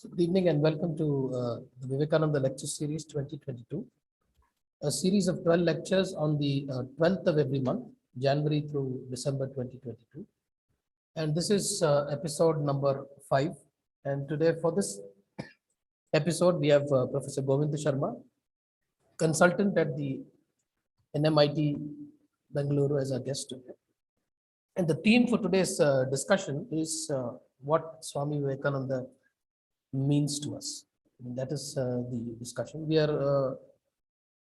So good evening and welcome to the Vivekananda Lecture Series 2022, a series of 12 lectures on the 12th of every month, January through December 2022. And this is episode number 5. And today for this episode, we have Professor Govinda Sharma, consultant at the NMIT Bengaluru as our guest today. And the theme for today's discussion is what Swami Vivekananda means to us. That is the discussion. We are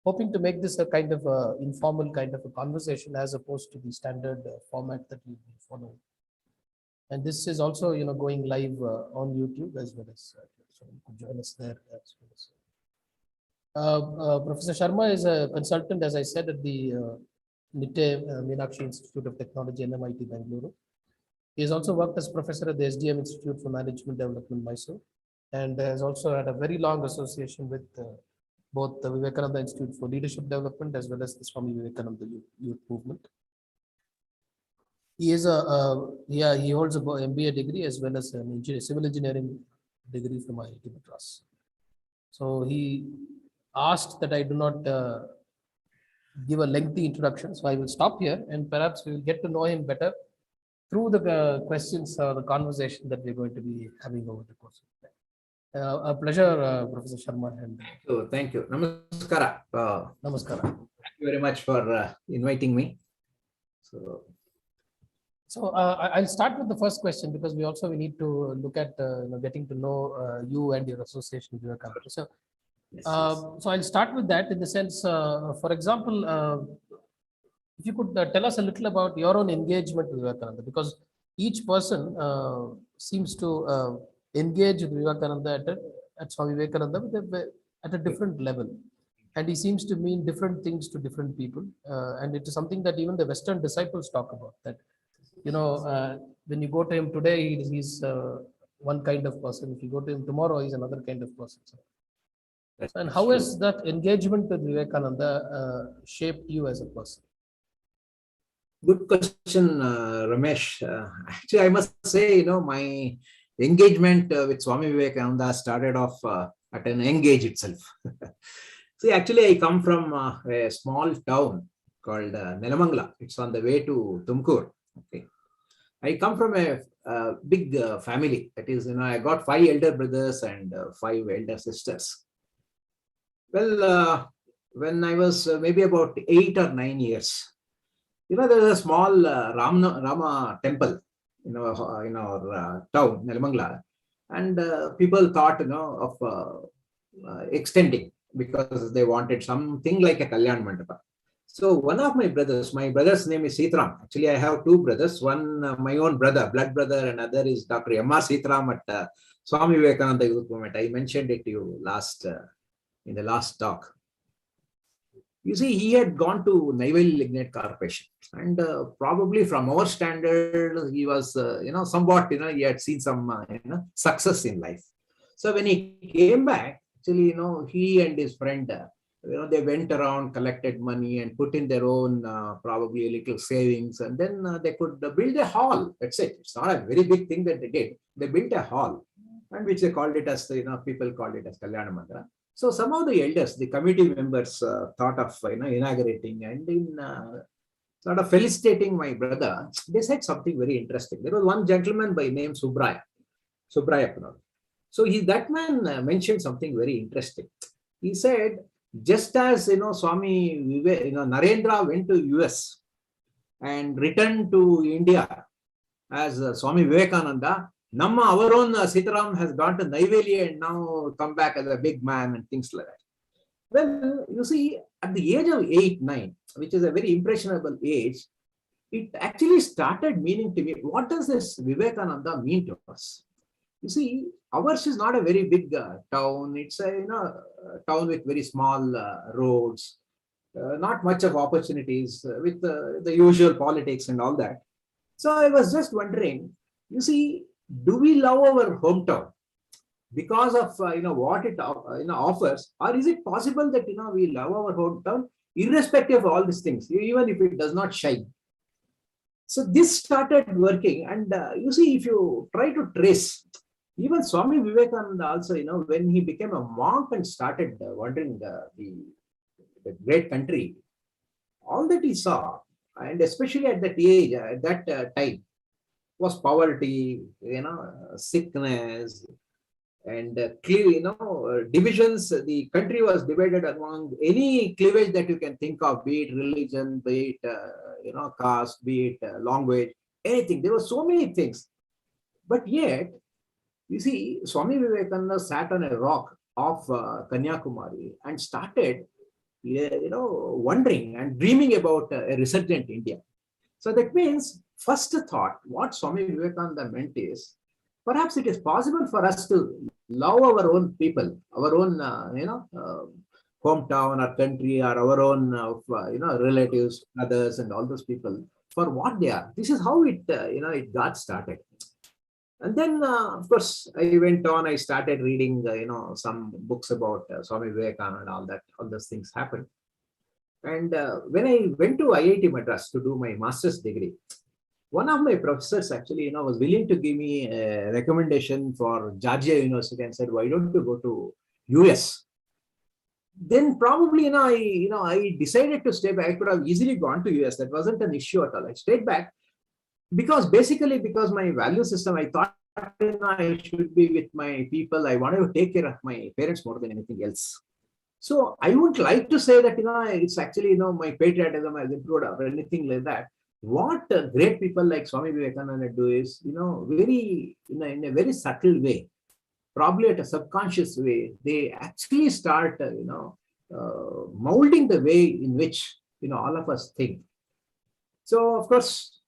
hoping to make this a kind of informal kind of a conversation as opposed to the standard format that we follow. And this is also, going live on YouTube as well as so you could join us there as well as. Professor Sharma is a consultant, as I said, at the Nitte Meenakshi Institute of Technology, NMIT Bengaluru. He has also worked as professor at the SDM Institute for Management Development, Mysuru, and has also had a very long association with both the Vivekananda Institute for Leadership Development as well as the Swami Vivekananda Youth Movement. He is he holds an MBA degree as well as an civil engineering degree from IIT Madras. So he asked that I do not give a lengthy introduction, so I will stop here and perhaps we will get to know him better through the questions or the conversation that we're going to be having over the course of the time. A pleasure, Professor Sharma. And thank you. Namaskara. Namaskara. Thank you very much for inviting me. So I'll start with the first question because we need to look at getting to know you and your association with Vivekananda. So, Yes. So I'll start with that in the sense, for example, if you could tell us a little about your own engagement with Vivekananda, because each person seems to engage with Vivekananda at Swami Vivekananda at a different level. And he seems to mean different things to different people. And it is something that even the Western disciples talk about, that, when you go to him today, he's one kind of person. If you go to him tomorrow, he's another kind of person. And how has that engagement with Vivekananda shaped you as a person? Good question, Ramesh. Actually, I must say, my engagement with Swami Vivekananda started off at an young age itself. See, actually, I come from a small town called Nelamangala. It's on the way to Tumkur. Okay. I come from a big family. That is, I got 5 elder brothers and 5 elder sisters. Well, when I was maybe about 8 or 9 years, there's a small Rama temple, in our town, Nelamangala, and people thought, of extending because they wanted something like a Kalyan Mandapa. So one of my brother's name is Sitaram. Actually, I have 2 brothers. One, my own brother, blood brother, and other is Dr. M.R. Sitaram at Swami Vivekananda Youth Movement. I mentioned it to you in the last talk. You see, he had gone to Neyveli Lignite Corporation, and probably from our standard, he was, somewhat, he had seen some, success in life. So when he came back, actually, he and his friend, they went around, collected money and put in their own, probably a little savings, and then they could build a hall. That's it. It's not a very big thing that they did. They built a hall, and which they called it as, people called it as Kalyana Mandra. So some of the elders, the committee members, thought of, inaugurating, and in sort of felicitating my brother, they said something very interesting. There was one gentleman by name Subraya. So that man mentioned something very interesting. He said, just as Swami Narendra went to US and returned to India as Swami Vivekananda, our own Sitaram has gone to Neyveli and now come back as a big man and things like that. Well, you see, at the age of 8, 9, which is a very impressionable age, it actually started meaning to me, what does this Vivekananda mean to us? You see, ours is not a very big town. It's a town with very small roads, not much of opportunities with the usual politics and all that. So I was just wondering, you see, do we love our hometown because of what it offers, or is it possible that we love our hometown irrespective of all these things, even if it does not shine? So this started working, and you see, if you try to trace Even Swami Vivekananda also, when he became a monk and started wandering the great country, all that he saw, and especially at that age, at that time, was poverty, sickness, and divisions. The country was divided among any cleavage that you can think of, be it religion, be it caste, be it language, anything. There were so many things, but yet, you see, Swami Vivekananda sat on a rock of Kanyakumari and started, wondering and dreaming about a resurgent India. So that means, first thought, what Swami Vivekananda meant is, perhaps it is possible for us to love our own people, our own, hometown or country, or our own, relatives, brothers, and all those people for what they are. This is how it got started. And then, of course, I went on. I started reading, some books about Swami Vivekananda, and all those things happened. And when I went to IIT Madras to do my master's degree, one of my professors actually, was willing to give me a recommendation for Georgia University and said, "Why don't you go to US?" Then probably, I decided to stay back. I could have easily gone to US. That wasn't an issue at all. I stayed back because my value system, I thought, I should be with my people. I wanted to take care of my parents more than anything else. So I would like to say that, it's actually, my patriotism has improved or anything like that. What great people like Swami Vivekananda do is, very, in a very subtle way, probably at a subconscious way, they actually start, molding the way in which, all of us think. So, of course,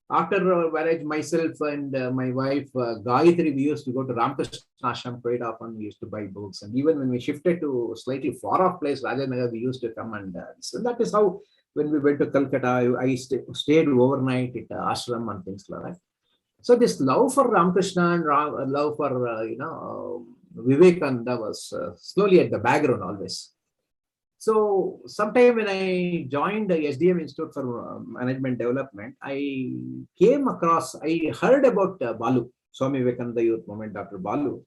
after marriage, myself and my wife, Gayatri, we used to go to Ramakrishna Ashram quite often. We used to buy books. And even when we shifted to a slightly far off place, Rajanagar, we used to come. And so that is how, when we went to Calcutta, I stayed overnight at ashram and things like that. So this love for Ramakrishna and love for, Vivekananda was slowly at the background always. So sometime when I joined the SDM Institute for Management Development, I heard about Balu, Swami Vivekananda Youth Movement, Dr. Balu.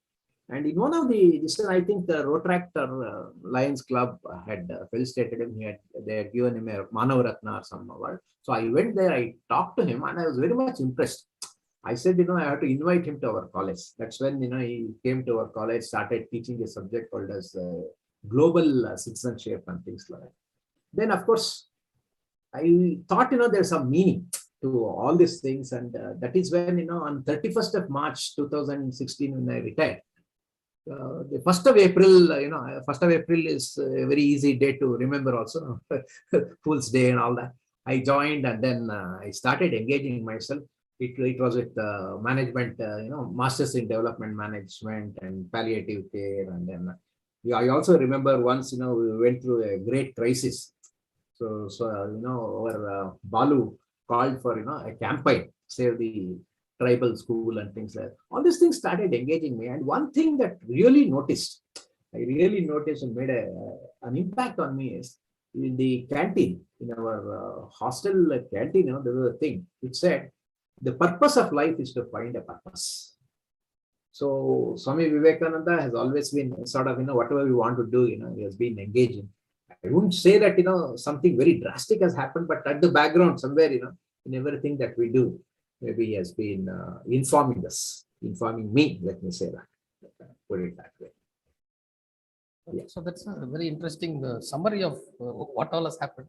And in one of I think the Rotractor Lions Club had felicitated him. They had given him a Manavaratna or some award. So I went there, I talked to him, and I was very much impressed. I said, I have to invite him to our college. That's when, he came to our college, started teaching a subject called as global citizenship and things like that. Then, of course, I thought, there's some meaning to all these things. And that is when, on 31st of March, 2016, when I retired, the 1st of April, 1st of April is a very easy day to remember also, Fool's Day and all that. I joined, and then I started engaging myself. It was with management, Masters in Development Management and Palliative Care. And then I also remember once, we went through a great crisis. So our Balu called for, a campaign, save the tribal school and things like that. All these things started engaging me. And one thing that I really noticed and made an impact on me is in the canteen, in our hostel canteen, there was a thing which said, the purpose of life is to find a purpose. So Swami Vivekananda has always been sort of, whatever we want to do, he has been engaging. I wouldn't say that, something very drastic has happened, but at the background somewhere, in everything that we do, maybe he has been informing me, let me say that, put it that way. Yeah. So that's a very interesting summary of what all has happened.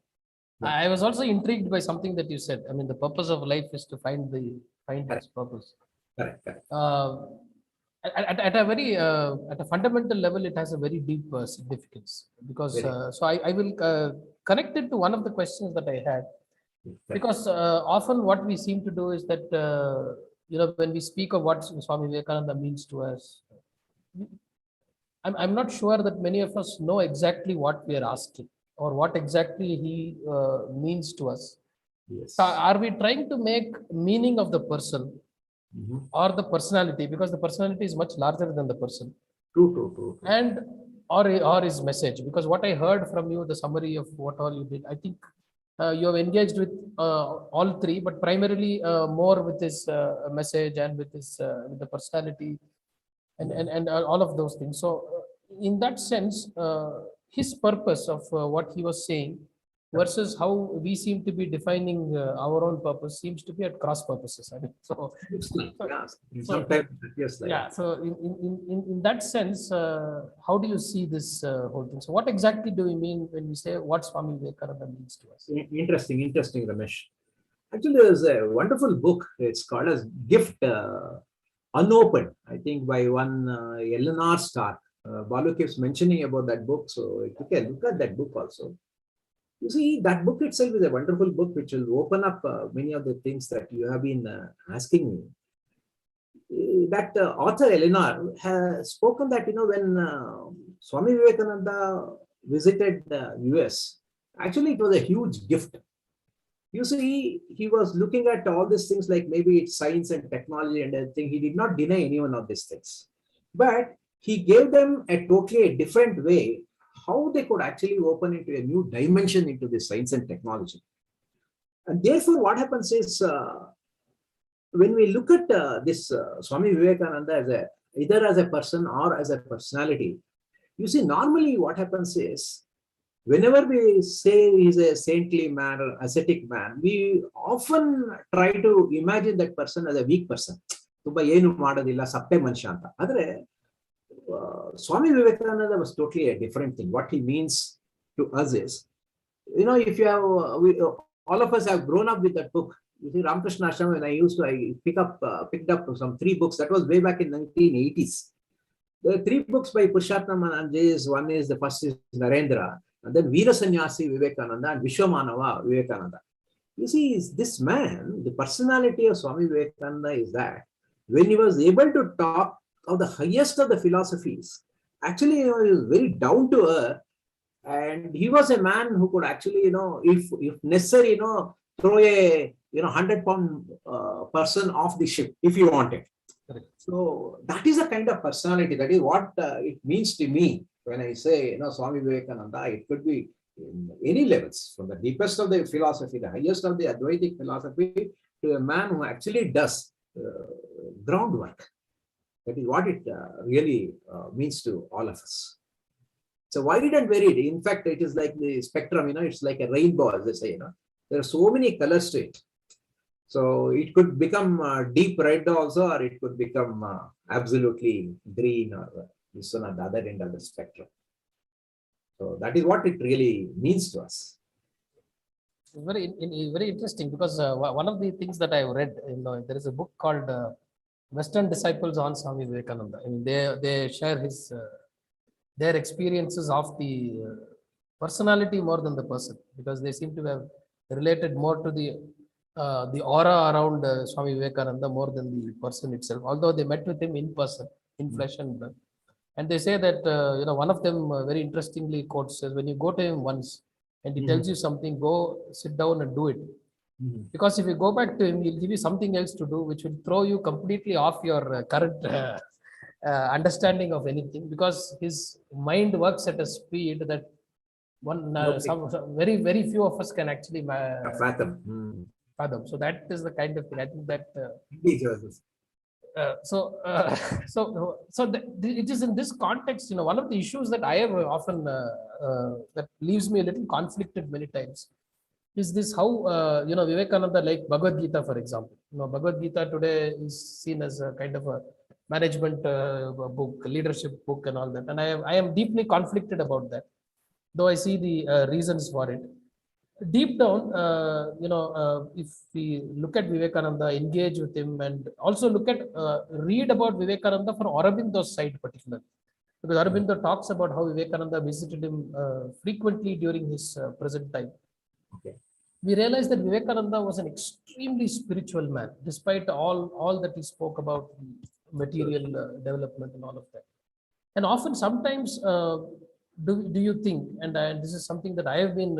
Yeah. I was also intrigued by something that you said. I mean, the purpose of life is to find its purpose. Correct. At a fundamental level, it has a very deep significance, because so I will connect it to one of the questions that I had, because often what we seem to do is that when we speak of what Swami Vivekananda means to us, I'm not sure that many of us know exactly what we are asking or what exactly he means to us. Yes. So are we trying to make meaning of the person? Mm-hmm. Or the personality, because the personality is much larger than the person. True. And or his message, because what I heard from you, the summary of what all you did, I think you have engaged with all three, but primarily more with his message and with his with the personality and all of those things. So in that sense, his purpose of what he was saying versus how we seem to be defining our own purpose seems to be at cross purposes. I mean, so Sometimes, yes, yeah. So in that sense, how do you see this whole thing? So what exactly do we mean when we say what Swami Vivekananda means to us? Interesting, Ramesh. Actually, there's a wonderful book. It's called as Gift Unopened, I think, by one Eleanor Stark. Balu keeps mentioning about that book, so you can look at that book also. You see, that book itself is a wonderful book which will open up many of the things that you have been asking me. That author Eleanor has spoken that, when Swami Vivekananda visited the US, actually it was a huge gift. You see, he was looking at all these things like maybe it's science and technology and everything. He did not deny any one of these things. But he gave them a totally different way how they could actually open into a new dimension into the science and technology. And therefore, what happens is, when we look at this Swami Vivekananda as either as a person or as a personality, you see, normally what happens is, whenever we say he's a saintly man or ascetic man, we often try to imagine that person as a weak person. Swami Vivekananda was totally a different thing. What he means to us is, if you have, all of us have grown up with that book. You see, Ramakrishna Ashram, when I picked up some 3 books. That was way back in 1980s. There are 3 books by Purushottam and Anjay's. One is, the first is Narendra, and then Veera Sannyasi Vivekananda and Vishwamanava Vivekananda. You see, this man, the personality of Swami Vivekananda is that when he was able to talk of the highest of the philosophies, actually, he was very down to earth, and he was a man who could actually, if necessary, throw a 100-pound person off the ship if you want it. Correct. So that is a kind of personality. That is what it means to me when I say, Swami Vivekananda. It could be in any levels, from the deepest of the philosophy, the highest of the Advaitic philosophy, to a man who actually does groundwork. That is what it really means to all of us. So wide and varied. In fact, it is like the spectrum, it's like a rainbow, as they say, There are so many colors to it. So it could become deep red also, or it could become absolutely green, or this one at the other end of the spectrum. So that is what it really means to us. Very interesting, because one of the things that I've read, there is a book called Western Disciples on Swami Vivekananda. And they share their experiences of the personality more than the person, because they seem to have related more to the aura around Swami Vivekananda more than the person itself. Although they met with him in person, in flesh and blood, and they say that one of them very interestingly quotes, says, when you go to him once and he tells you something, go sit down and do it. Because if you go back to him, he'll give you something else to do, which will throw you completely off your current understanding of anything, because his mind works at a speed that very, very few of us can actually fathom. So that is the kind of thing. I think that it is in this context, one of the issues that I have often that leaves me a little conflicted many times is this: how Vivekananda, like Bhagavad Gita, for example. Bhagavad Gita today is seen as a kind of a management book, leadership book, and all that. And I am deeply conflicted about that, though I see the reasons for it. Deep down, if we look at Vivekananda, engage with him, and also read about Vivekananda from Aurobindo's side particularly, because Aurobindo talks about how Vivekananda visited him frequently during his present time. Okay. We realize that Vivekananda was an extremely spiritual man, despite all that he spoke about material development and all of that. And often, sometimes, do you think, and this is something that I have been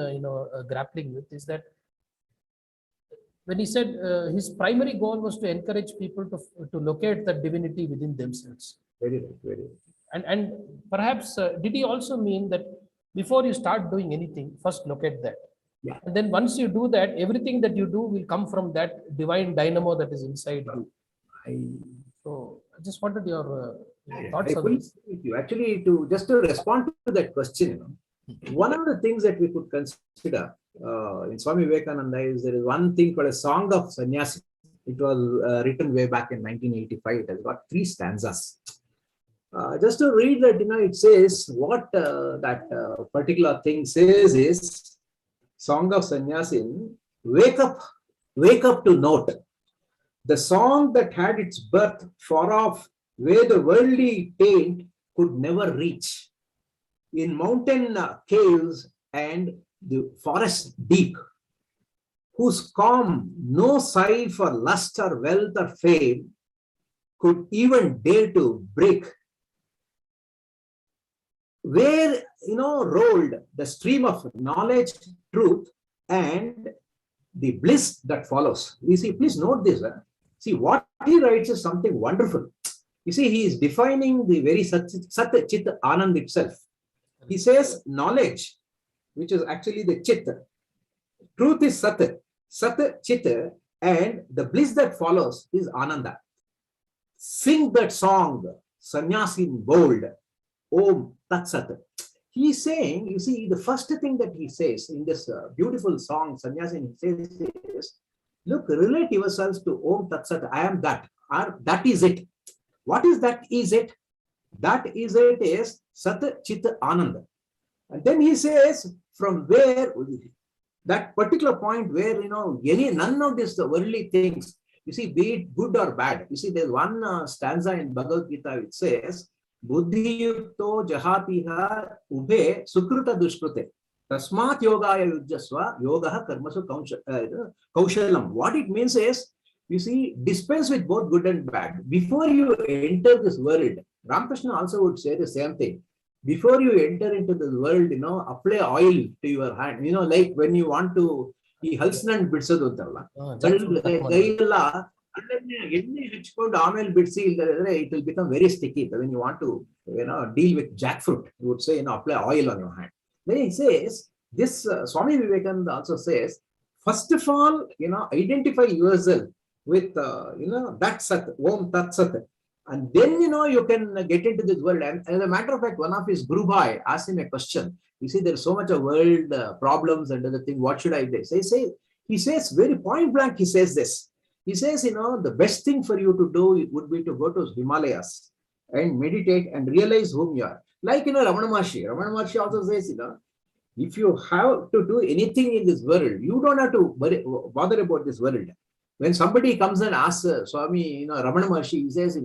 grappling with, is that when he said his primary goal was to encourage people to locate the divinity within themselves. Very right, very right. And perhaps did he also mean that before you start doing anything, first locate that? Yeah. And then once you do that, everything that you do will come from that divine dynamo that is inside you. So I just wanted your I thoughts on fully this. agree with you. Actually, to respond to that question, one of the things that we could consider in Swami Vivekananda is there is one thing called a Song of Sannyasin. It was written way back in 1985. It has got 3 stanzas. Just to read that, it says what that particular thing says is Song of Sannyasin. Wake up to note the song that had its birth far off, where the worldly taint could never reach, in mountain caves and the forest deep, whose calm no sigh for lust or wealth or fame could even dare to break, where rolled the stream of knowledge, truth, and the bliss that follows. You see, please note this. See, what he writes is something wonderful. You see, he is defining the very Sat Chit Anand itself. He says knowledge, which is actually the Chit. Truth is Sat Chit, and the bliss that follows is Ananda. Sing that song, Sannyasin bold, Om Tat Sat. He's saying, you see, the first thing that he says in this beautiful song, Sannyasin, he says is, look, relate yourselves to Om Tat Sat, I am that, or that is it. What is that is it? That is it is Sat Chit Ananda. And then he says, from where, that particular point where, none of this, the worldly things, you see, be it good or bad. You see, there's one stanza in Bhagavad Gita which says, Buddhi yukto jahatiha ubhe sukruta dushkrute tasmat yogaya yujjasva yogaha karmasu kaushalam. What it means is, you see, dispense with both good and bad. Before you enter this world, Ramakrishna also would say the same thing. Before you enter into this world, apply oil to your hand. Like when you want to, ಈ ಹಲ್ಸನಣ್ಣು ಬಿಡಿಸೋದು ಅಂತಲ್ಲ, ಕೈಯೆಲ್ಲ ಎಣ್ಣೆ ಹಚ್ಕೊಂಡು ಆಮೇಲೆ ಬಿಡಿಸಿ ಇಲ್ಲದ್ರೆ it will become very sticky. When you want to deal with jackfruit, you would say apply oil on your hand. Then he says this, Swami Vivekananda also says, first of all, identify yourself with that Sat, Om Tat Sat, and then you can get into this world. And as a matter of fact, one of his Guru Bhai asked him a question. You see, there's so much of world problems and other thing. What should I do? He says very point blank, he says this. He says, the best thing for you to do would be to go to Himalayas and meditate and realize whom you are. Like, Ramana Maharshi. Ramana Maharshi also says, if you have to do anything in this world, you don't have to bother about this world. When somebody comes and asks Swami, Ramana Maharshi, he says,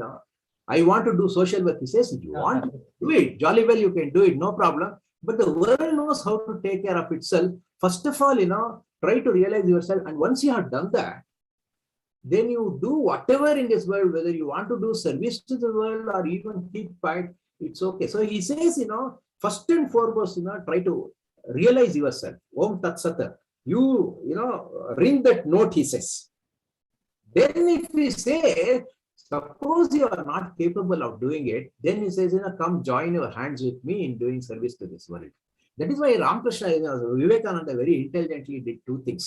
I want to do social work. He says, if you want to do it, jolly well, you can do it, no problem. But the world knows how to take care of itself. First of all, try to realize yourself. And once you have done that, then you do whatever in this world, whether you want to do service to the world or even keep quiet, it's okay. So he says, first and foremost, try to realize yourself. Om Tat Sat. You ring that note, he says. Then if we say, suppose you are not capable of doing it, then he says, come join your hands with me in doing service to this world. That is why Ramakrishna, Vivekananda very intelligently did 2 things.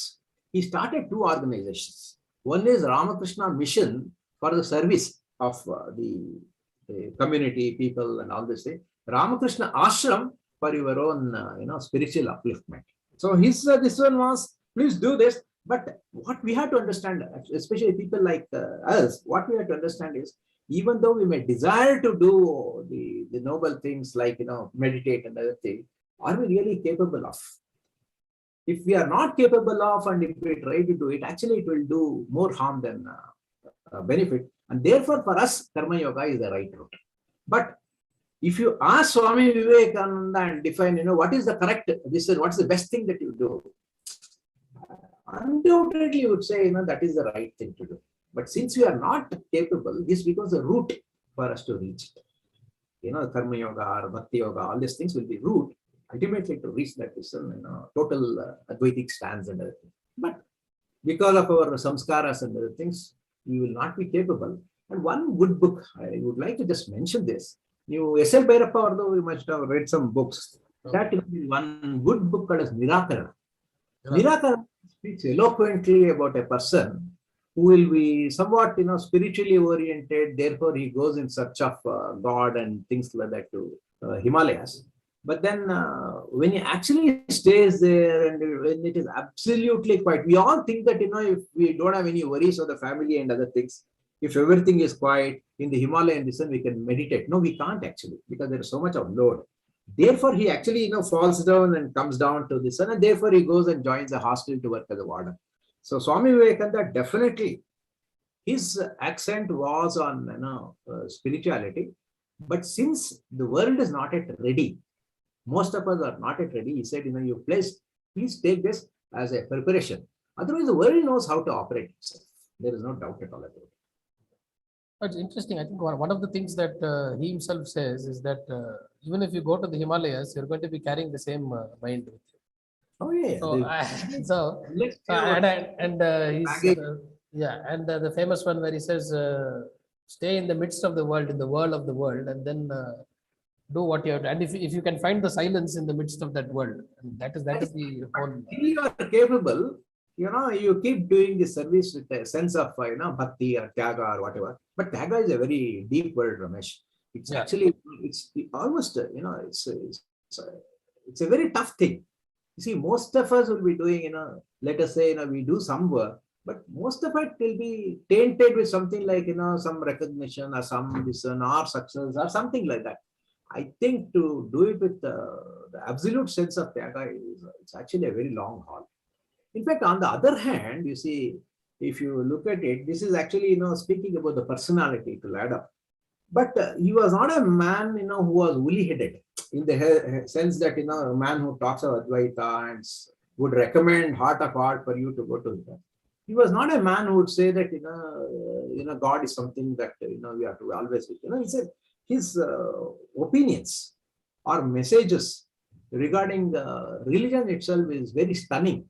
He started 2 organizations. One is Ramakrishna Mission for the service of the community, people and all this thing. Ramakrishna Ashram for your own, spiritual upliftment. So this one was, please do this. But what we have to understand, especially people like us, what we have to understand is, even though we may desire to do the noble things like, meditate and other things, are we really capable of? If we are not capable of, and if we try to do it, actually it will do more harm than benefit. And therefore, for us, Karma Yoga is the right route. But if you ask Swami Vivekananda and define, what is the correct, what's the best thing that you do? Undoubtedly, you would say, that is the right thing to do. But since we are not capable, this becomes a route for us to reach it. Karma Yoga or Bhakti Yoga, all these things will be route ultimately to reach that total Advaitic stance and other things. But because of our samskaras and other things, we will not be capable. And one good book, I would like to just mention this. You S.L. Bhairappa, although you must have read some books, that is one good book called as Nirakarana. Nirakarana speaks eloquently about a person who will be somewhat, spiritually oriented. Therefore, he goes in search of God and things like that to Himalayas. But then when he actually stays there and when it is absolutely quiet, we all think that, if we don't have any worries of the family and other things, if everything is quiet in the Himalayan descent, we can meditate. No, we can't actually, because there is so much of load. Therefore, he actually, falls down and comes down to the sun, and therefore he goes and joins a hostel to work as a warden. So Swami Vivekananda, definitely his accent was on spirituality. But since the world is not yet ready, most of us are not yet ready, he said, you please take this as a preparation. Otherwise, the world knows how to operate itself. There is no doubt at all about it. It's interesting. I think one of the things that he himself says is that even if you go to the Himalayas, you're going to be carrying the same mind with you. Oh yeah. So he's the famous one where he says, "Stay in the midst of the world, in the whirl of the world, and then do what you have to." And if you can find the silence in the midst of that world, and that is the whole. If you are capable, you keep doing the service with a sense of bhakti or tyaga or whatever. But tyaga is a very deep word, Ramesh. It's actually it's almost it's a very tough thing. You see, most of us will be doing, let us say, we do some work, but most of it will be tainted with something like, some recognition or some vision or success or something like that. I think to do it with the absolute sense of tyaga it's actually a very long haul. In fact, on the other hand, you see, if you look at it, this is actually, speaking about the personality to add up. But he was not a man, who was woolly-headed in the sense that, a man who talks of Advaita and would recommend heart of heart for you to go to that. He was not a man who would say that, God is something that, we have to always, he said his opinions or messages regarding the religion itself is very stunning.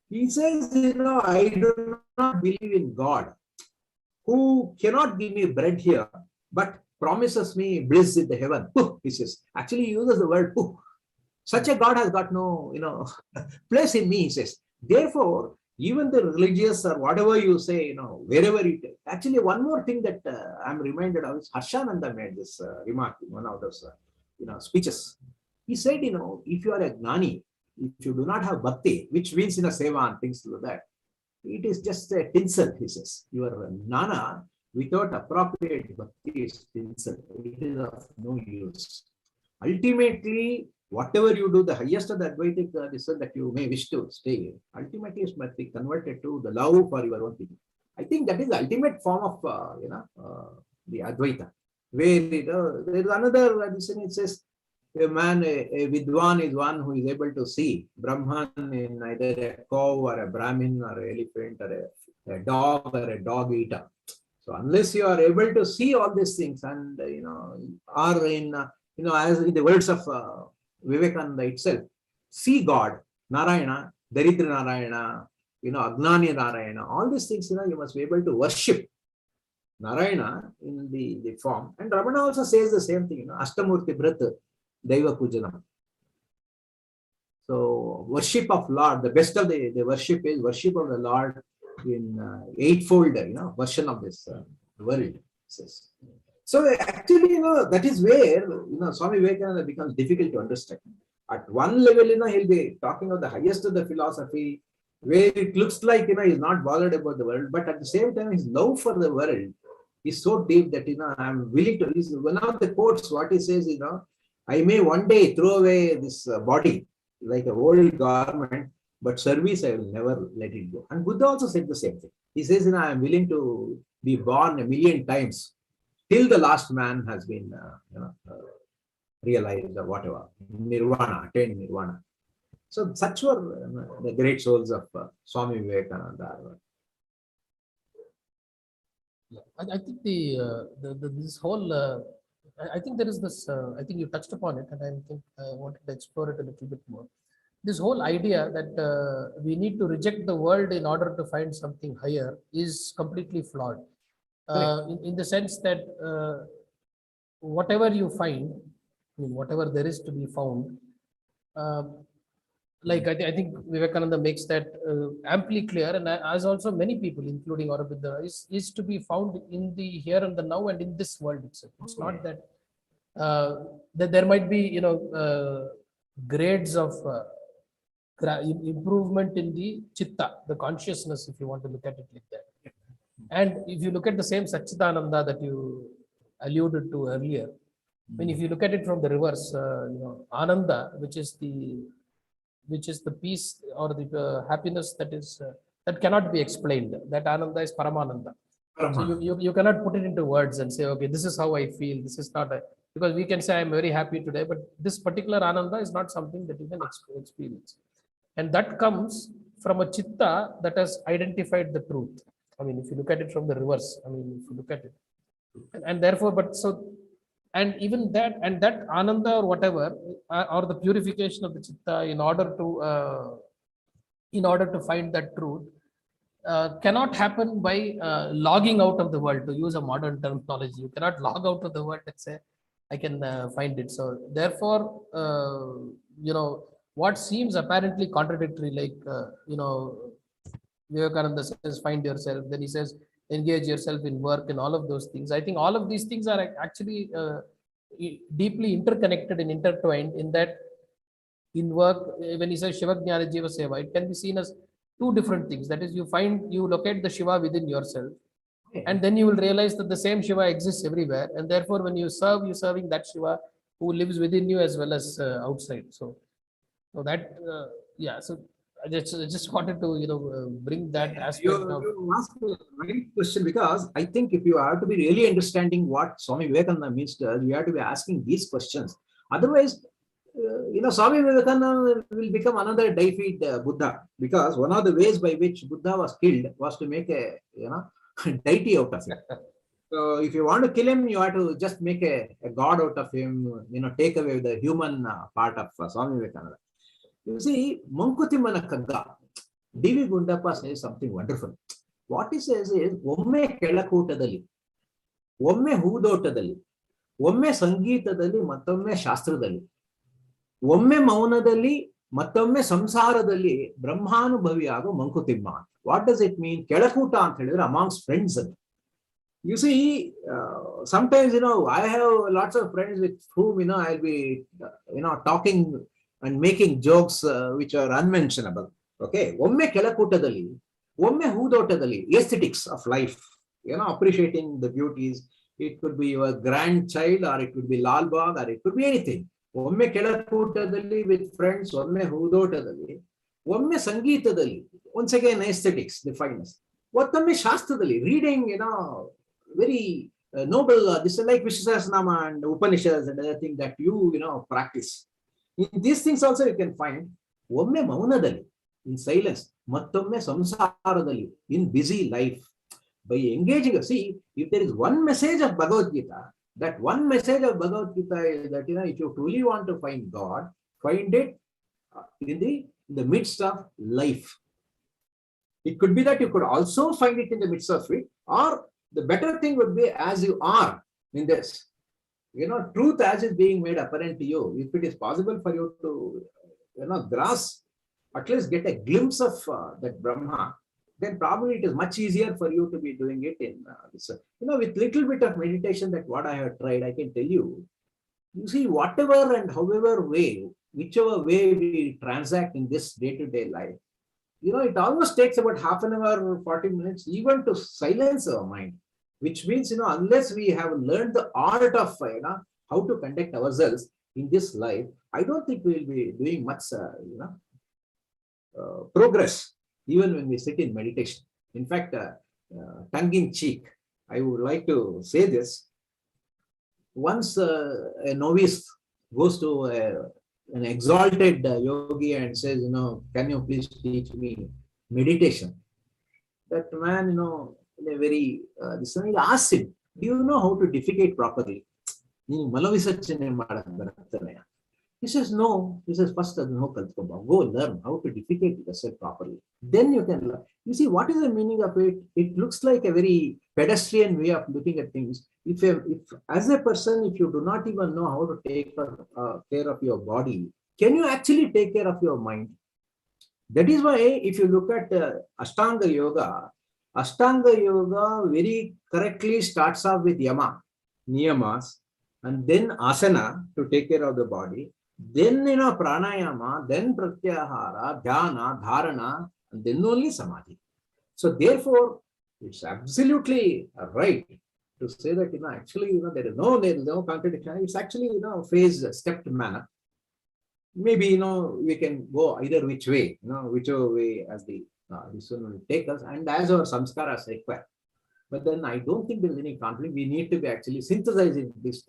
He says, I do not believe in God who cannot give me bread here, but promises me bliss in the heaven. He says, actually he uses the word pooh. Such a God has got no, place in me, he says. Therefore, even the religious or whatever you say, wherever it is. Actually, one more thing that I'm reminded of is Harshananda made this remark in one of those, speeches. He said, if you are a gnani, if you do not have bhakti, which means seva and things like that, it is just a tinsel, he says. Your nana without appropriate bhakti is tinsel. It is of no use. Ultimately, whatever you do, the highest of the Advaitic discern that you may wish to stay, ultimately it must be converted to the love for your own people. I think that is the ultimate form of, the Advaita. Where there is another addition, it says, a man, a Vidwan is one who is able to see Brahman in either a cow or a Brahmin or an elephant or a dog or a dog eater. So unless you are able to see all these things and, are in, as in the words of Vivekananda itself, see God, Narayana, Daridra Narayana, Agnani Narayana, all these things, you must be able to worship Narayana in the form. And Ramana also says the same thing, Ashtamurti Bhrata, Daiva Pujanam. So worship of Lord, the best of the worship is worship of the Lord in eightfold, version of this world. Says. So actually, that is where, Swami Vivekananda becomes difficult to understand. At one level, he'll be talking of the highest of the philosophy, where it looks like, he's not bothered about the world, but at the same time, his love for the world is so deep that, I'm willing to, one of the quotes, what he says, I may one day throw away this body like a old garment, but service I will never let it go. And Buddha also said the same thing. He says, I am willing to be born 1,000,000 times till the last man has been realized or whatever, nirvana, attained nirvana. So such were the great souls of Swami Vivekananda. I think this whole I think there is this. I think you touched upon it, and I think I wanted to explore it a little bit more. This whole idea that we need to reject the world in order to find something higher is completely flawed. In the sense that whatever you find, whatever there is to be found, like I think Vivekananda makes that amply clear, and as also many people, including Aurobindo, is to be found in the here and the now and in this world itself. It's not that that there might be grades of improvement in the chitta, the consciousness, if you want to look at it like that. And if you look at the same Satchidananda that you alluded to earlier, I mean, if you look at it from the reverse, Ananda, which is the peace or the happiness that cannot be explained. That Ananda is Paramananda. So you cannot put it into words and say, okay, this is how I feel. This is not because we can say I'm very happy today, but this particular Ananda is not something that you can experience. And that comes from a chitta that has identified the truth. I mean, if you look at it from the reverse, I mean, if you look at it, and therefore, and even that, and that Ananda or whatever, or the purification of the chitta in order to find that truth, cannot happen by logging out of the world, to use a modern terminology. You cannot log out of the world and say, I can find it. So therefore, what seems apparently contradictory, like, Vivekananda says, find yourself. Then he says, engage yourself in work and all of those things. I think all of these things are actually deeply interconnected and intertwined, in that in work, when he says Shiva Jnana Jiva Seva, it can be seen as two different things. That is, you locate the Shiva within yourself, and then you will realize that the same Shiva exists everywhere. And therefore, when you serve, you're serving that Shiva who lives within you as well as outside. So that, so I just wanted to, bring that aspect You asked the right question, because I think if you are to be really understanding what Swami Vivekananda means to us, you have to be asking these questions. Otherwise, Swami Vivekananda will become another deified Buddha, because one of the ways by which Buddha was killed was to make a deity out of him. So if you want to kill him, you have to just make a god out of him, take away the human part of Swami Vivekananda. You see, Mankutimana Kagga, D.V. Gundappa says something wonderful. What he says is, Omme Kelakutadali, Omme Hudotadali, Omme Sangeetadali, Mattomme Shastradali, Omme Maunadali, Mattomme Samsaradali, Brahmanubhaviyago Mankutimma. What does it mean? Kelakuta and amongst friends. You see, sometimes, I have lots of friends with whom, I'll be, talking and making jokes which are unmentionable. Okay. Omme kelakutadali, omme hudotadali, aesthetics of life, appreciating the beauties. It could be your grandchild, or it could be Lal Bagh, or it could be anything. Omme kelakutadali with friends, omme hudotadali, omme sangeetadali. Once again, aesthetics, the finest. Omme shastradali, reading, very noble, this is like Vishwasahasranama and Upanishads and other things that you, practice. In these things also you can find Omme Maunadali, in silence, Mattomme Samsaradali, in busy life. By engaging, see, if there is one message of Bhagavad Gita, that one message of Bhagavad Gita is that, if you truly want to find God, find it in the midst of life. It could be that you could also find it in the midst of it, or the better thing would be as you are in this. Truth as is being made apparent to you. If it is possible for you to, grasp, at least get a glimpse of that Brahma, then probably it is much easier for you to be doing it in this. With little bit of meditation, that what I have tried, I can tell you, you see, whatever and however way, whichever way we transact in this day-to-day life, it almost takes about half an hour or 40 minutes even to silence our mind. Which means, unless we have learned the art of, how to conduct ourselves in this life, I don't think we will be doing much, progress, even when we sit in meditation. In fact, tongue in cheek, I would like to say this. Once a novice goes to an exalted yogi and says, can you please teach me meditation? That man, in a very, he asked him, do you know how to defecate properly? He says, no. He says, first, go learn how to defecate yourself properly. Then you can learn. You see, what is the meaning of it? It looks like a very pedestrian way of looking at things. If as a person, if you do not even know how to take care of your body, can you actually take care of your mind? That is why if you look at Ashtanga Yoga very correctly starts off with yama, niyamas, and then asana to take care of the body. Then pranayama, then pratyahara, dhyana, dharana, and then only samadhi. So therefore, it's absolutely right to say that actually there is no contradiction. It's actually phase stepped manner. Maybe we can go either which way, whichever way as the this one will take us, and as our samskaras require. But then I don't think there is any conflict. We need to be actually synthesizing these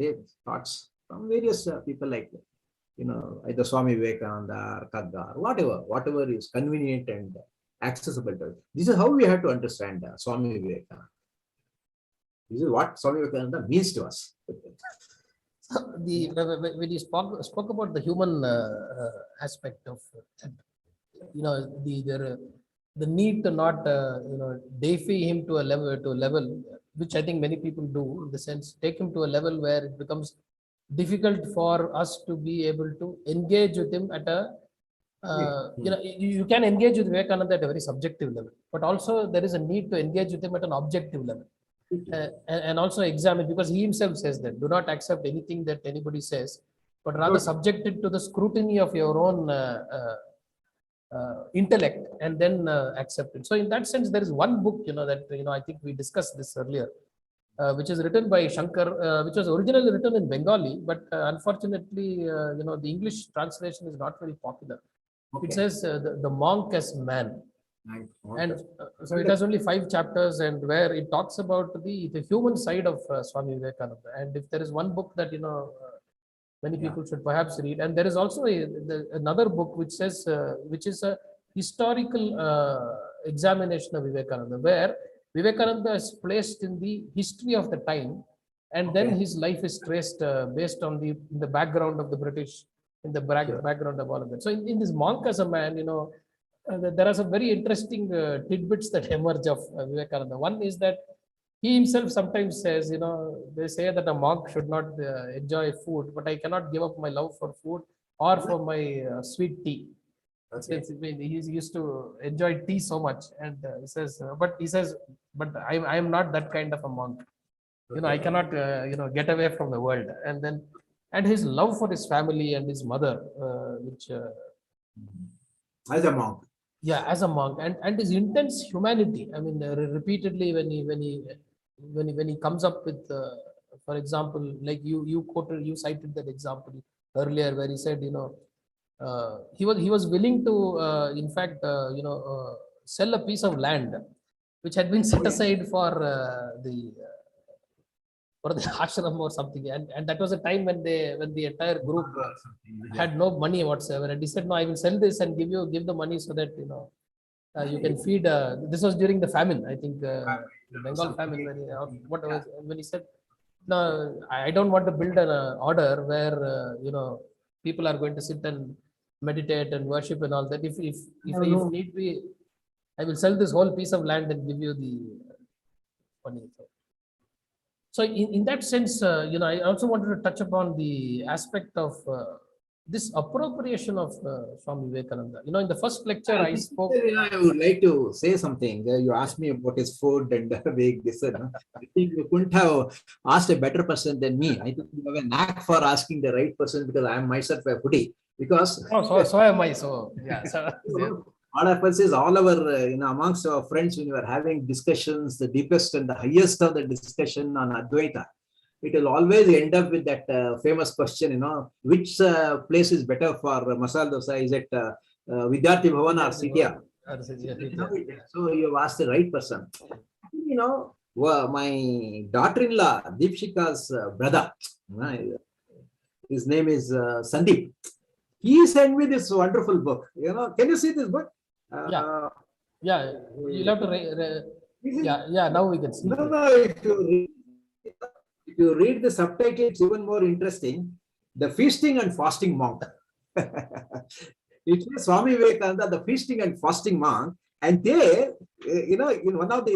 thoughts from various people like either Swami Vivekananda or Kadga or whatever is convenient and accessible to us. This is how we have to understand Swami Vivekananda. This is what Swami Vivekananda means to us. When you spoke about the human aspect of the need to not deify him to a level which I think many people do, in the sense take him to a level where it becomes difficult for us to be able to engage with him at a you can engage with Vivekananda at a very subjective level, but also there is a need to engage with him at an objective level. And also examine, because he himself says that do not accept anything that anybody says, but rather subject it to the scrutiny of your own intellect and then accept it. So in that sense, there is one book that I think we discussed this earlier, which is written by Shankar, which was originally written in Bengali, but unfortunately the English translation is not very popular. It says the monk as man. And so it has only 5 chapters, and where it talks about the human side of Swami Vivekananda. And if there is one book that many people should perhaps read, and there is also another book which says which is a historical examination of Vivekananda, where Vivekananda is placed in the history of the time, and then his life is traced based on the background of the British, in the background of all of that. So in this monk as a man, there are some very interesting tidbits that emerge of Vivekananda. One is that he himself sometimes says, they say that a monk should not enjoy food, but I cannot give up my love for food or for my sweet tea. He used to enjoy tea so much, and he says, but I am not that kind of a monk. I cannot, get away from the world. And his love for his family and his mother, which as a monk. Yeah, as a monk, and his intense humanity. I mean, repeatedly when he comes up with, for example, like you cited that example earlier, where he said, he was willing to, in fact, sell a piece of land which had been set aside for the ashram or something, and that was a time when the entire group had no money whatsoever, and he said, no, I will sell this and give the money so that you can feed. This was during the famine, I think, the Bengal famine, when he said, no, I don't want to build an order where people are going to sit and meditate and worship and all that. If need be, I will sell this whole piece of land and give you the money. So in that sense, I also wanted to touch upon the aspect of this appropriation of Swami Vivekananda. In the first lecture I spoke. I would like to say something. You asked me about his food and this. I think you couldn't have asked a better person than me. I think you have a knack for asking the right person, because I am myself a foodie. Because so am I. So yeah. So, what happens is all our, amongst our friends, when we are having discussions, the deepest and the highest of the discussion on Advaita, it will always end up with that famous question, which place is better for masala dosa? Is it Vidyarthi Bhavan or CTR? So you have asked the right person. My daughter-in-law, Deepshika's brother, his name is Sandeep. He sent me this wonderful book. Can you see this book? Yeah. You'll have to. Yeah. Now we can see. No. If you read the subtitle, it's even more interesting. The Feasting and Fasting Monk. It is Swami Vivekananda, the Feasting and Fasting Monk, and there, in one of the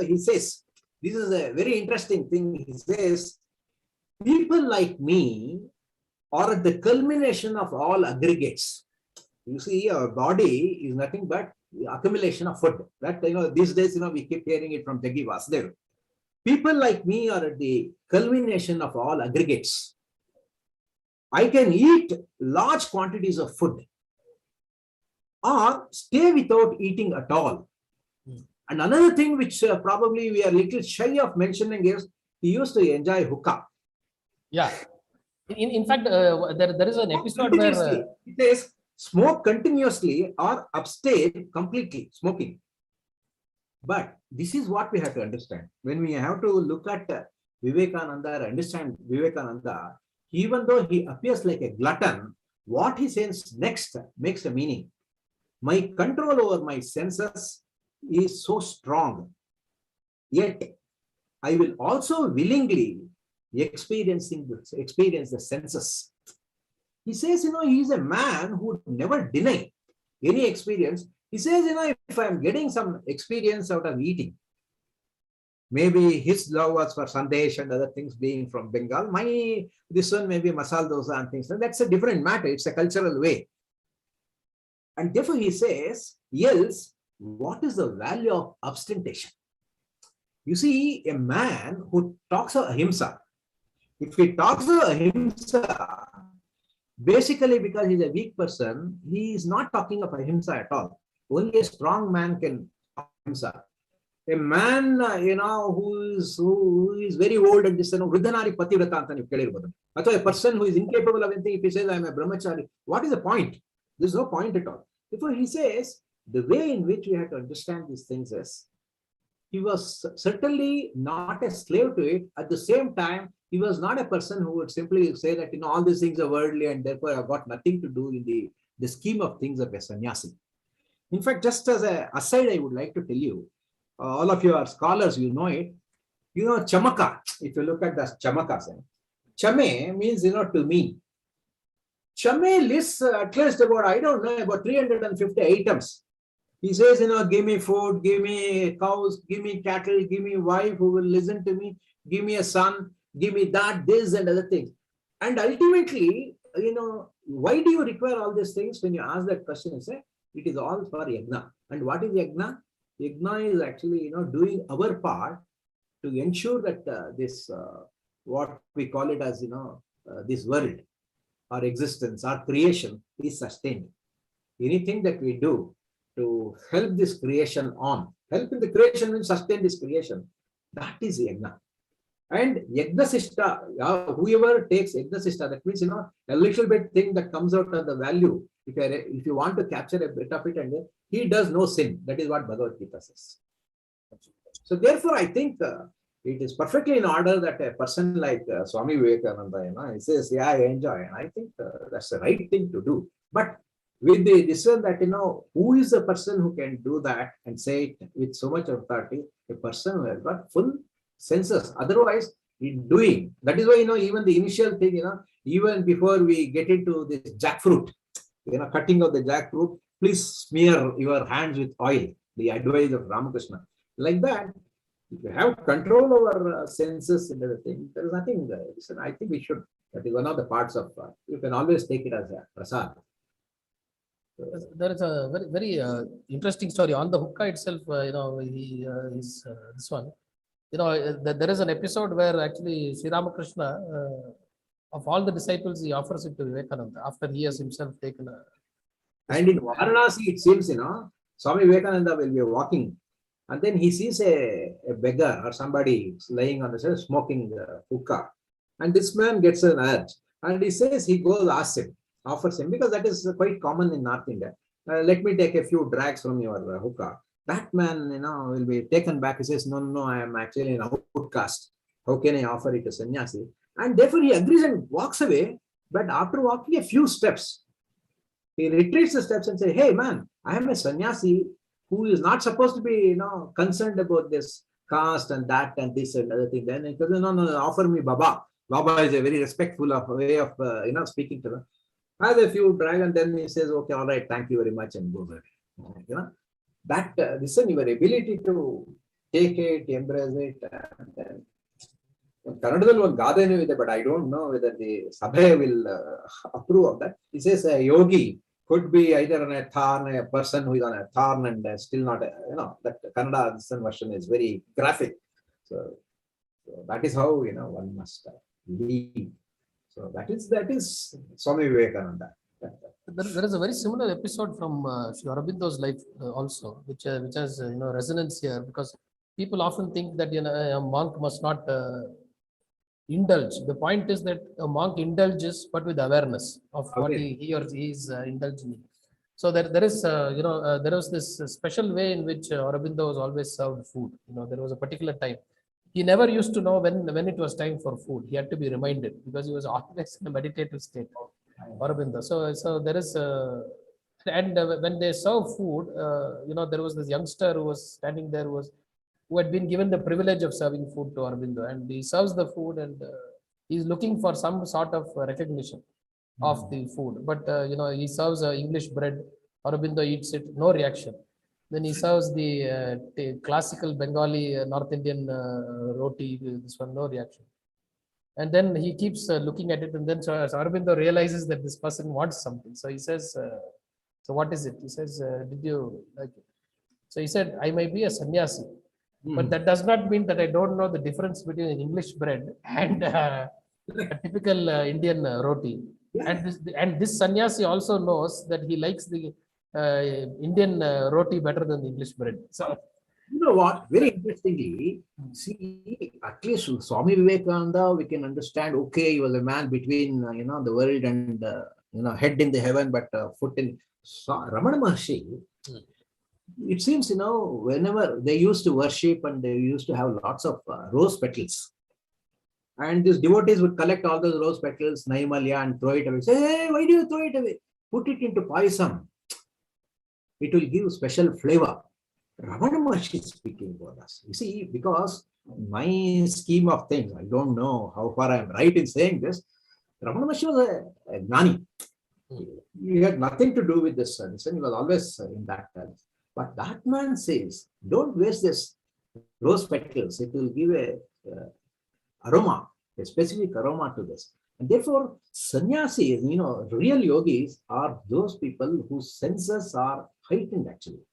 he says, this is a very interesting thing. He says, people like me are at the culmination of all aggregates. You see, our body is nothing but the accumulation of food. That, these days, we keep hearing it from Jaggi Vasudev. People like me are at the culmination of all aggregates. I can eat large quantities of food or stay without eating at all. And another thing which probably we are a little shy of mentioning is he used to enjoy hookah. Yeah. In fact, there is an episode where it says smoke continuously or abstain completely smoking. But this is what we have to understand. When we have to look at Vivekananda, understand Vivekananda, even though he appears like a glutton, what he says next makes a meaning. My control over my senses is so strong, yet I will also willingly experience the senses. He says, he is a man who would never deny any experience. He says, if I'm getting some experience out of eating, maybe his love was for sandesh and other things being from Bengal, this one may be masala dosa and things. That's a different matter. It's a cultural way. And therefore he says, else, what is the value of ostentation? You see, a man who talks of ahimsa, if he talks of ahimsa, basically because he's a weak person, he is not talking of ahimsa at all. Only a strong man can talk ahimsa. A man, who is very old and this, Vridhanari Pativrata anta ನೀವು ಕೇಳಿರಬಹುದು. ಅಥವಾ a person who is incapable of anything, if he says, I am a brahmachari, what is the point? There is no point at all. Therefore, he says, the way in which we have to understand these things is, he was certainly not a slave to it. At the same time, he was not a person who would simply say that, all these things are worldly and therefore have got nothing to do in the scheme of things of a sannyasi. In fact, just as an aside, I would like to tell you, all of you are scholars, you know it. Chamaka, if you look at the chamakas, chame means, to me. Chame lists at least about 350 items. He says, give me food, give me cows, give me cattle, give me wife who will listen to me, give me a son, give me that, this and other things. And ultimately, why do you require all these things? When you ask that question, you say, it is all for yajna. And what is yajna? Yajna is actually, doing our part to ensure that this, what we call it as, this world, our existence, our creation is sustained. Anything that we do to help this creation on, help in the creation means sustain this creation, that is yajna. And yajna sishta, whoever takes yajna sishta, that means, a little bit thing that comes out of the value, if you want to capture a bit of it, and he does no sin. That is what Bhagavad Gita says. So therefore, I think it is perfectly in order that a person like Swami Vivekananda, he says, yeah, I enjoy. And I think that's the right thing to do. But with this one that, who is the person who can do that and say it with so much authority? A person who has got full senses. Otherwise, in doing, that is why, even the initial thing, even before we get into this jackfruit, cutting of the jackfruit, please smear your hands with oil, the advice of Ramakrishna. Like that, if you have control over senses and everything, there is nothing. I think we should, that is one of the parts of, you can always take it as a prasad. There is a very, very interesting story on the hookah itself. This one. There is an episode where actually Sri Ramakrishna, of all the disciples, he offers it to Vivekananda after he has himself taken a. And in Varanasi, it seems, Swami Vivekananda will be walking, and then he sees a beggar or somebody lying on the side smoking hookah. And this man gets an urge, and he says, he goes, asks him, offers him, because that is quite common in North India. Let me take a few drags from your hookah. That man, will be taken back. He says, no, I am actually in a outcast. How can I offer it to Sannyasi? And therefore he agrees and walks away. But after walking a few steps, he retreats the steps and says, hey man, I am a sannyasi who is not supposed to be, concerned about this caste and that and this and other thing. Then he says, no, offer me Baba. Baba is a very respectful way of, speaking to them. Has a few drag and then he says, okay, all right, thank you very much, and goes away. That, listen, your ability to take it, embrace it, and Kannadadalli one Gadenu ಇದೆ, but I don't know whether the Sabha will approve of that. He says, a yogi could be either on a thorn, a person who is on a thorn and still not, that Kannada version is very graphic. So that is how, one must lead. So that is Swami Vivekananda. There is a very similar episode from Sri Aurobindo's life also, which has resonance here, because people often think that a monk must not indulge. The point is that a monk indulges, but with awareness of what he or she is indulging in. So there is there was this special way in which Aurobindo was always served food. There was a particular time. He never used to know when it was time for food. He had to be reminded, because he was always in a meditative state. Aurobindo. So there is and when they serve food, there was this youngster who was standing there who had been given the privilege of serving food to Aurobindo, and he serves the food, and he's looking for some sort of recognition of the food. But he serves English bread. Aurobindo eats it, no reaction. Then he serves the classical Bengali North Indian roti. This one, no reaction. And then he keeps looking at it, and then so Aurobindo realizes that this person wants something. So he says, "So what is it?" He says, "Did you like it?" So he said, "I may be a sannyasi, but that does not mean that I don't know the difference between an English bread and a typical Indian roti." And this sannyasi also knows that he likes the Indian roti better than the English bread. So you know what? Very interestingly, see, at least Swami Vivekananda, we can understand. Okay, he was a man between the world and head in the heaven, but foot in. So, Ramana Maharshi. It seems, whenever they used to worship and they used to have lots of rose petals. And these devotees would collect all those rose petals, Naimalya, and throw it away. Say, hey, why do you throw it away? Put it into payasam. It will give special flavor. Ramana Maharshi is speaking for us. You see, because my scheme of things, I don't know how far I am right in saying this. Ramana Maharshi was a gnani. He had nothing to do with this. He was always in that sense. But that man says, don't waste this rose petals. It will give a aroma, a specific aroma to this. And therefore, sannyasis, real yogis are those people whose senses are heightened actually.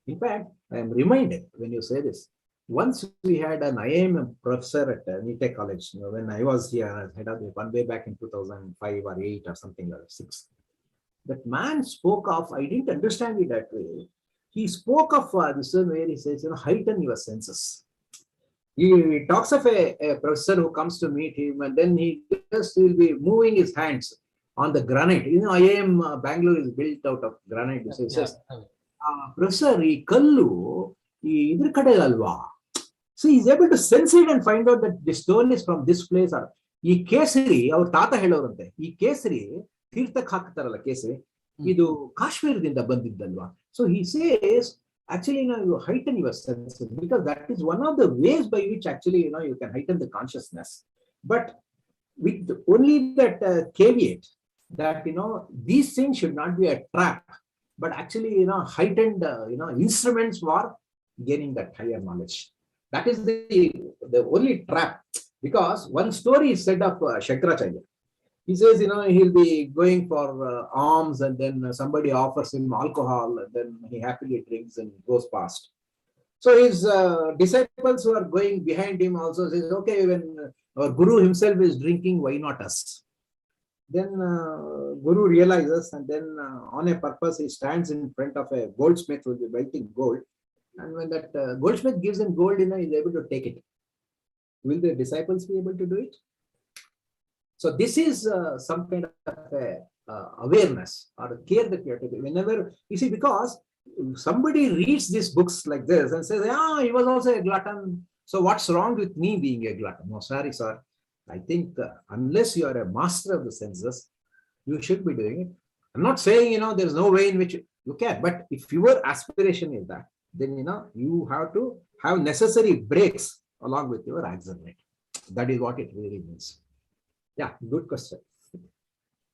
In fact, I am reminded when you say this. Once we had an IIM professor at Nitte College, when I was here as head of the one way back in 2005 or 8 or something or 6. That man spoke of, I didn't understand it that way. He spoke of this one where he says, heighten your senses. He talks of a professor who comes to meet him, and then he just will be moving his hands on the granite. IIM Bangalore is built out of granite. So he says, Professor, kallu, idhar kade alva. So he's able to sense it and find out that the stone is from this place. Ee kesari, our tata heloranತೆ. Ee kesari, ತೀರ್ಥಕ್ಕೆ ಹಾಕ್ತಾರಲ್ಲ ಕೇಸರಿ, ಇದು ಕಾಶ್ಮೀರದಿಂದ ಬಂದಿದ್ದಲ್ವಾ. So he says, actually, you heighten your senses, because that is one of the ways by which actually, you can heighten the consciousness. But with only that caveat that, these things should not be a trap, but actually, heightened, instruments for gaining that higher knowledge. That is the only trap, because one story is said of Shankaracharya. He says, he'll be going for alms, and then somebody offers him alcohol, and then he happily drinks and goes past. So his disciples who are going behind him also says, okay, when our Guru himself is drinking, why not us? Then Guru realizes, and then on a purpose, he stands in front of a goldsmith who will be melting gold. And when that goldsmith gives him gold, he's able to take it. Will the disciples be able to do it? So this is some kind of awareness or care that we have to do. Whenever, you see, because somebody reads these books like this and says, he was also a glutton. So what's wrong with me being a glutton? No, sorry, sir. I think unless you are a master of the senses, you should be doing it. I'm not saying, there's no way in which you can, but if your aspiration is that, then, you have to have necessary breaks along with your accelerate. That is what it really means. Yeah, good question.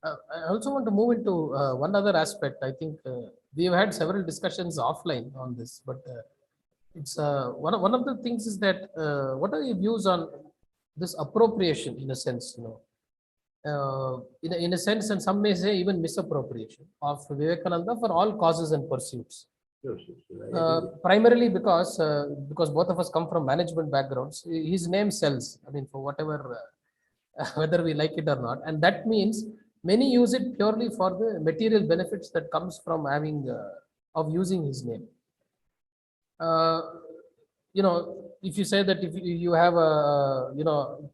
I also want to move into one other aspect. I think we've had several discussions offline on this, but it's one of the things is that what are your views on this appropriation, in a sense? in a sense, and some may say even misappropriation of Vivekananda for all causes and pursuits. Sure, sure, sure. I agree. Primarily because both of us come from management backgrounds, his name sells. I mean, for whatever, whether we like it or not, and that means many use it purely for the material benefits that comes from having of using his name. You know, if you say that if you have a, you know,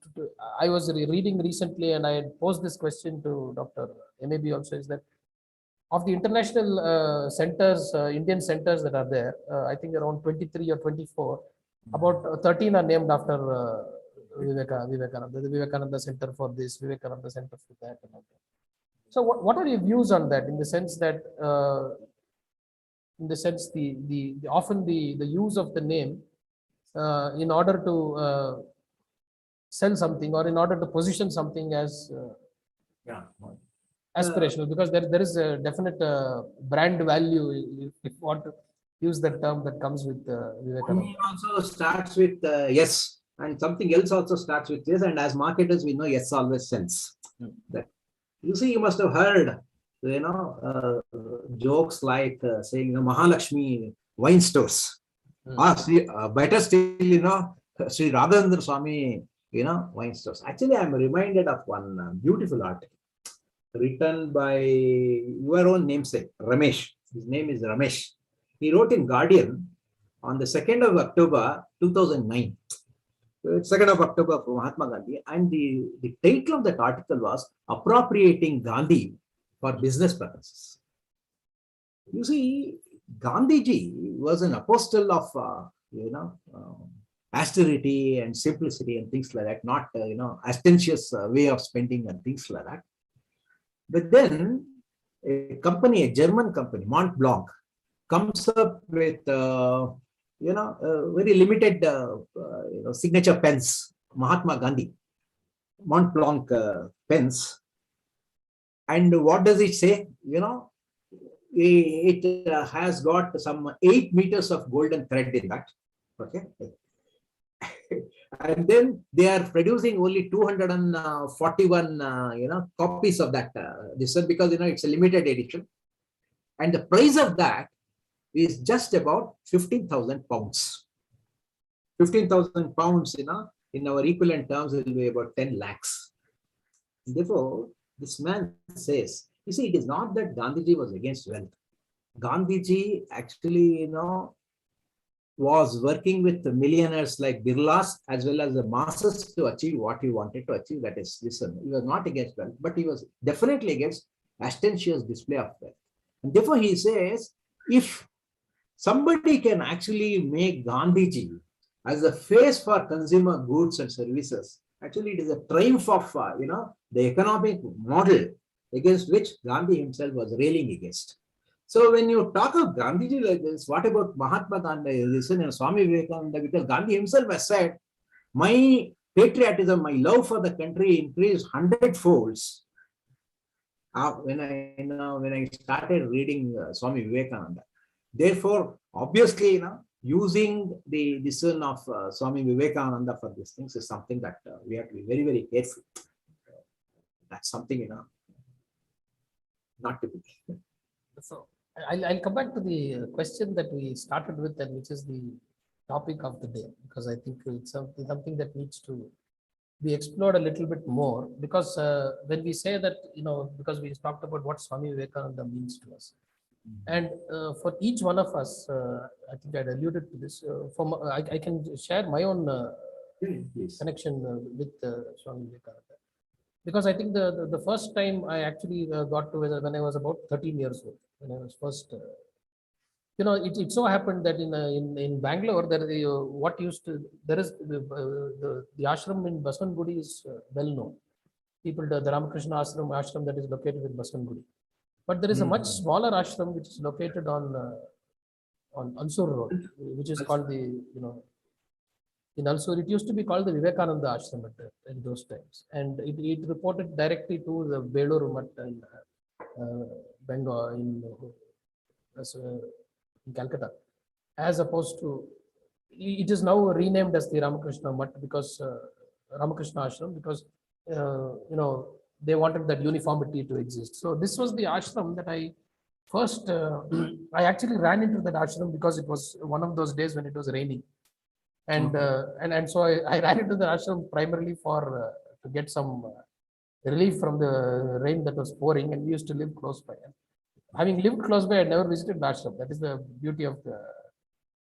I was reading recently and I had posed this question to Dr. MAB also, is that of the international centers, Indian centers that are there, I think around 23 or 24, about 13 are named after Vivekananda, the Vivekananda Center for this, Vivekananda Center for that. And all that. So what are your views on that, in the sense that, often the use of the name in order to sell something, or in order to position something as Yeah. aspirational, because there is a definite brand value, if you want to use that term, that comes with Vivekananda. He also starts with yes, and something else also starts with yes. And as marketers, we know yes always sells. That, you see, you must have heard, you know, jokes like saying, you know, Mahalakshmi wine stores. Better still, you know, Sri Radhandra Swami, you know, wine stores. Actually, I'm reminded of one beautiful article written by your own namesake, Ramesh. His name is Ramesh. He wrote in Guardian on the 2nd of October 2009. 2nd of October for Mahatma Gandhi, and the title of that article was Appropriating Gandhi for Business Purposes. You see, Gandhiji was an apostle of, you know, austerity and simplicity and things like that, not, you know, ostentatious way of spending and things like that. But then a company, a German company, Mont Blanc, comes up with, you know, very limited, you know, signature pens, Mahatma Gandhi, Mont Blanc pens. And what does it say? You know, it has got some 8 meters of golden thread in that. Okay. And then they are producing only 241, you know, copies of that. This one, because, you know, it's a limited edition. And the price of that is just about 15,000 pounds. 15,000 pounds, you know, in our equivalent terms, it will be about 10 lakhs. Therefore, this man says, you see, it is not that Gandhiji was against wealth. Gandhiji actually, you know, was working with the millionaires like Birlas as well as the masses to achieve what he wanted to achieve. That is, listen, he was not against wealth, but he was definitely against ostentatious display of wealth. And therefore, he says, if somebody can actually make Gandhiji as a face for consumer goods and services, actually it is a triumph of, you know, the economic model against which Gandhi himself was railing against. So when you talk of Gandhiji like this, what about Mahatma Gandhi? Listen, and Swami Vivekananda, because Gandhi himself has said, my patriotism, my love for the country increased 100-folds when I started reading Swami Vivekananda. Therefore, obviously, you know, using the son of Swami Vivekananda for these things is something that we have to be very, very careful. That's something, you know, not to be. So I'll come back to the question that we started with, and which is the topic of the day, because I think it's something that needs to be explored a little bit more, because when we say that, you know, because we talked about what Swami Vivekananda means to us, and for each one of us, I think I alluded to this, I can share my own connection with Swami Vivekananda. Because I think the first time I actually got to when I was about 13 years old, when I was first, you know, it so happened that in Bangalore, there is the ashram in Baswangudi is well known. People, the Ramakrishna Ashram that is located in Baswangudi. But there is a much smaller ashram which is located on Mysuru Road, which is called the, you know, in Mysuru, it used to be called the Vivekananda Ashram in those times, and it reported directly to the Bengaluru in Bengal, in Calcutta, as opposed to, it is now renamed as the Ramakrishna Ashram, because you know, they wanted that uniformity to exist. So this was the ashram that I first, I actually ran into that ashram because it was one of those days when it was raining. And and so I ran into the ashram primarily for to get some relief from the rain that was pouring, and we used to live close by. Having lived close by, I never visited the ashram. That is the beauty of the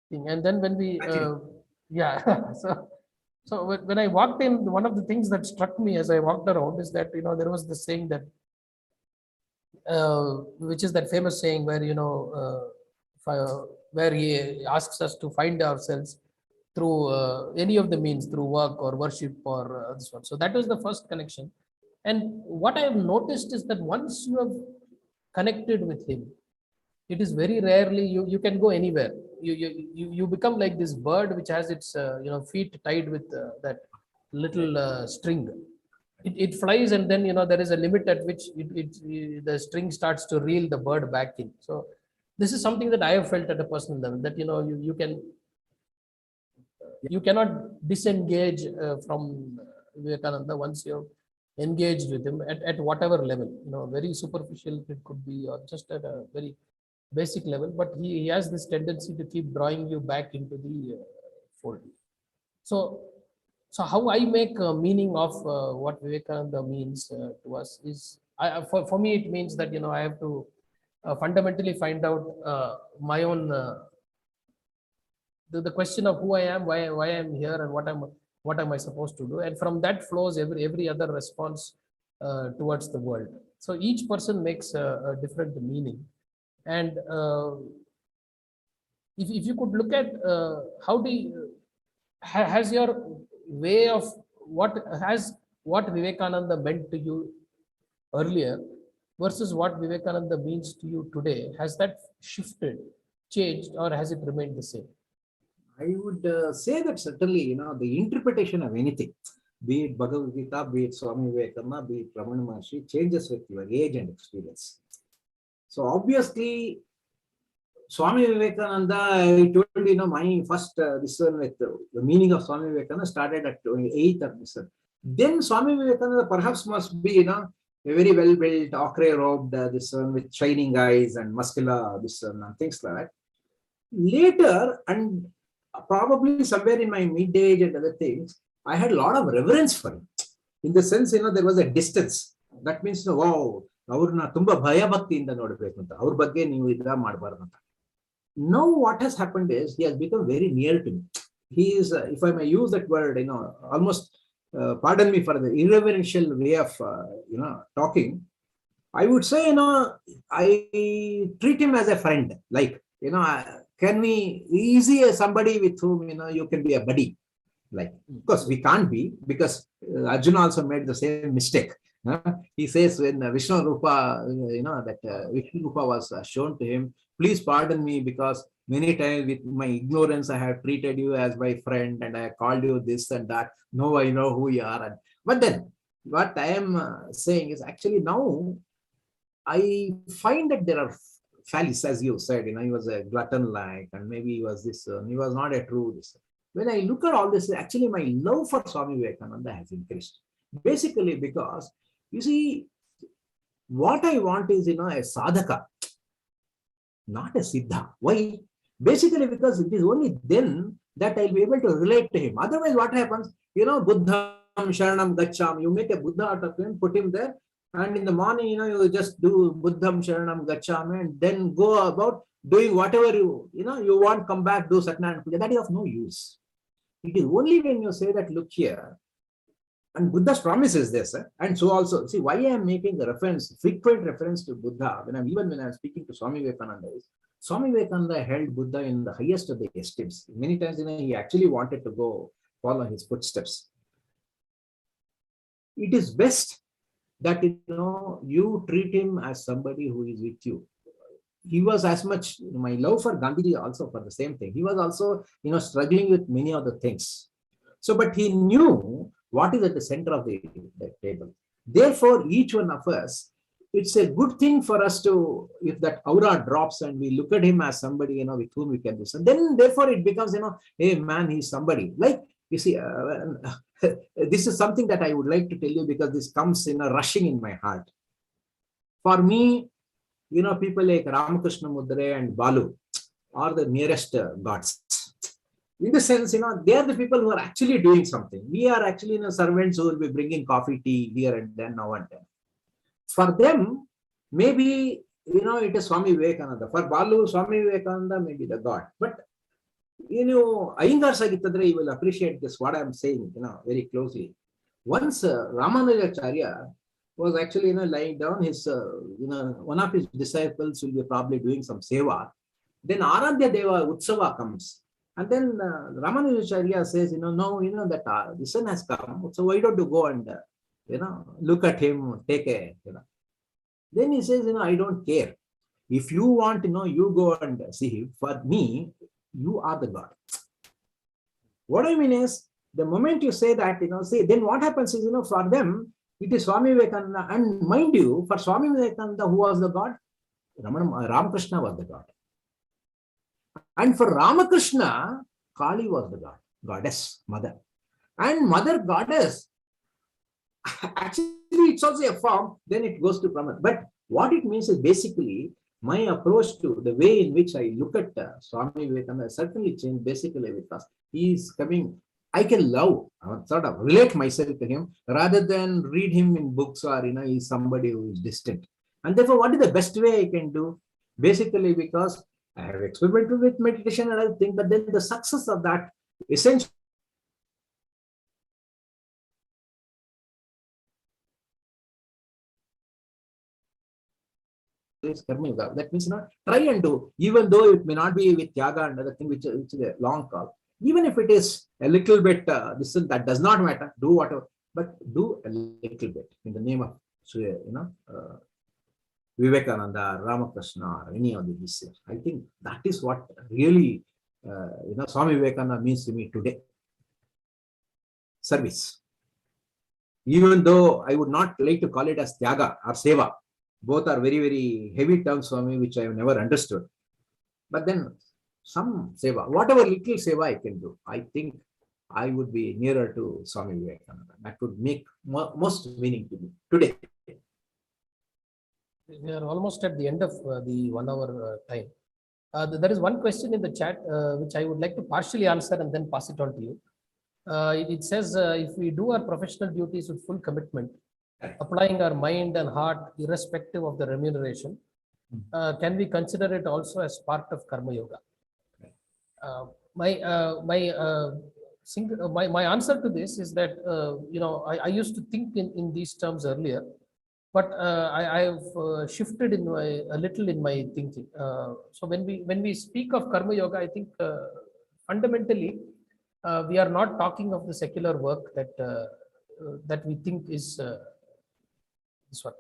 thing. And then when we, yeah, so when I walked in, one of the things that struck me as I walked around is that, you know, there was this saying that, which is that famous saying where, you know, where he asks us to find ourselves through any of the means, through work or worship or this one. So that was the first connection. And what I have noticed is that once you have connected with him, it is very rarely you can go anywhere. You become like this bird which has its you know, feet tied with that little string. It flies, and then, you know, there is a limit at which the string starts to reel the bird back in. So this is something that I have felt at a personal level, that, you know, you cannot disengage from Vivekananda once you're engaged with him at whatever level, you know, very superficial it could be, or just at a very basic level, but he has this tendency to keep drawing you back into the fold. So how I make a meaning of what Vivekananda means to us is, for me, it means that, you know, I have to fundamentally find out my own, the question of who I am, why I am here, and what am I supposed to do, and from that flows every other response towards the world. So each person makes a different meaning. And if you could look at how do you, has your way of what Vivekananda meant to you earlier versus what Vivekananda means to you today, has that shifted, changed, or has it remained the same? I would say that certainly, you know, the interpretation of anything, be it Bhagavad Gita, be it Swami Vivekananda, be it Ramana Maharshi, changes with your age and experience. So obviously, Swami Vivekananda, I told you, know, my first this one with the meaning of Swami Vivekananda started at 28th of this one. Then Swami Vivekananda perhaps must be, you know, a very well built, ochre robed this one with shining eyes and muscular this one and things like that. Later, and probably somewhere in my mid age and other things, I had a lot of reverence for him. In the sense, you know, there was a distance. That means, wow, ಅವ್ರನ್ನ ತುಂಬಾ ಭಯ ಭಕ್ತಿಯಿಂದ ನೋಡಬೇಕು ಅಂತ, ಅವ್ರ ಬಗ್ಗೆ ನೀವು ಇದನ್ನ ಮಾಡಬಾರದು ಅಂತ. Now what has happened is he has become very near to me. He is, if I may use that word, you know, almost pardon me for the irreverential way of you know, talking. I would say, you know, I treat him as a friend. Like, you know, can we easy as somebody with whom, you know, you can be a buddy. Like, of course we can't be, because Arjuna also made the same mistake. He says when Vishnu Rupa, you know, that Vishnu Rupa was shown to him, please pardon me, because many times with my ignorance I have treated you as my friend and I have called you this and that. Now I know who you are. But then what I am saying is, actually now I find that there are fallacies, as you said, you know, he was a glutton like, and maybe he was this, he was not a true this. When I look at all this, actually my love for Swami Vivekananda has increased. Basically because, you see, what I want is, you know, a sadhaka, not a siddha. Why? Basically because it is only then that I'll be able to relate to him. Otherwise, what happens? You know, Buddham Sharanam Gacham, you make a Buddha out of him, put him there, and in the morning, you know, you just do Buddham Sharanam Gacham, and then go about doing whatever you know, you want, come back, do Satnam Puja. That is of no use. It is only when you say that, look here, and Buddha's promise is this, and so also, see, why I am making a reference, frequent reference to Buddha, when I'm speaking to Swami Vivekananda, is Swami Vivekananda held Buddha in the highest of the esteems. Many times, you know, he actually wanted to go follow his footsteps. It is best that, you know, you treat him as somebody who is with you. He was as much, my love for Gandhi also for the same thing. He was also, you know, struggling with many other things. So, but he knew what is at the center of the table. Therefore, each one of us, it's a good thing for us to, if that aura drops and we look at him as somebody, you know, with whom we can do so, then therefore it becomes, you know, hey man, he's somebody. Like You see, this is something that I would like to tell you because this comes in a rushing in my heart. For me, people like Ramakrishna Mudre and Balu are the nearest gods. In the sense, they are the people who are actually doing something. We are actually servants who will be bringing coffee, tea here and then, now and then. For them, maybe, it is Swami Vivekananda. For Balu, Swami Vivekananda may be the God. But, Iyengar Sagitadre, you will appreciate this, what I am saying, very closely. Once Ramanujacharya was actually, lying down, his, one of his disciples will be probably doing some seva. Then Aradhya Deva Utsava comes. And then Ramanujacharya says, no, that the sun has come. So why don't you go and, look at him, take a, Then he says, I don't care. If you want, you go and see him. For me, you are the God. What I mean is, the moment you say that, then what happens is, for them, it is Swami Vivekananda. And mind you, for Swami Vivekananda, who was the God? Ramakrishna was the God. And for Ramakrishna, Kali was the God, goddess, mother. And mother goddess, actually it's also a form, then it goes to Brahman. But what it means is basically, my approach to the way in which I look at Swami Vivekananda certainly changed basically because he is coming, I can love, sort of relate myself to him rather than read him in books or, he's somebody who is distant. And therefore, what is the best way I can do? Basically, because I have experimented with meditation and other things, but then the success of that essentially is Karma Yoga. That means try and do, even though it may not be with Yaga and other thing, which is a long call. Even if it is a little bit, that does not matter, do whatever, but do a little bit in the name of, Vivekananda, Ramakrishna, or any of these. I think that is what really, Swami Vivekananda means to me today. Service. Even though I would not like to call it as Tyaga or Seva, both are very, very heavy terms for me, which I have never understood. But then some Seva, whatever little Seva I can do, I think I would be nearer to Swami Vivekananda. That would make most meaning to me today. We are almost at the end of the 1 hour time. There is one question in the chat which I would like to partially answer and then pass it on to you. It says, if we do our professional duties with full commitment, applying our mind and heart irrespective of the remuneration, can we consider it also as part of Karma Yoga? My answer to this is that, I used to think in these terms earlier. But I have shifted a little in my thinking. So when we speak of Karma Yoga, I think fundamentally we are not talking of the secular work that we think is this one.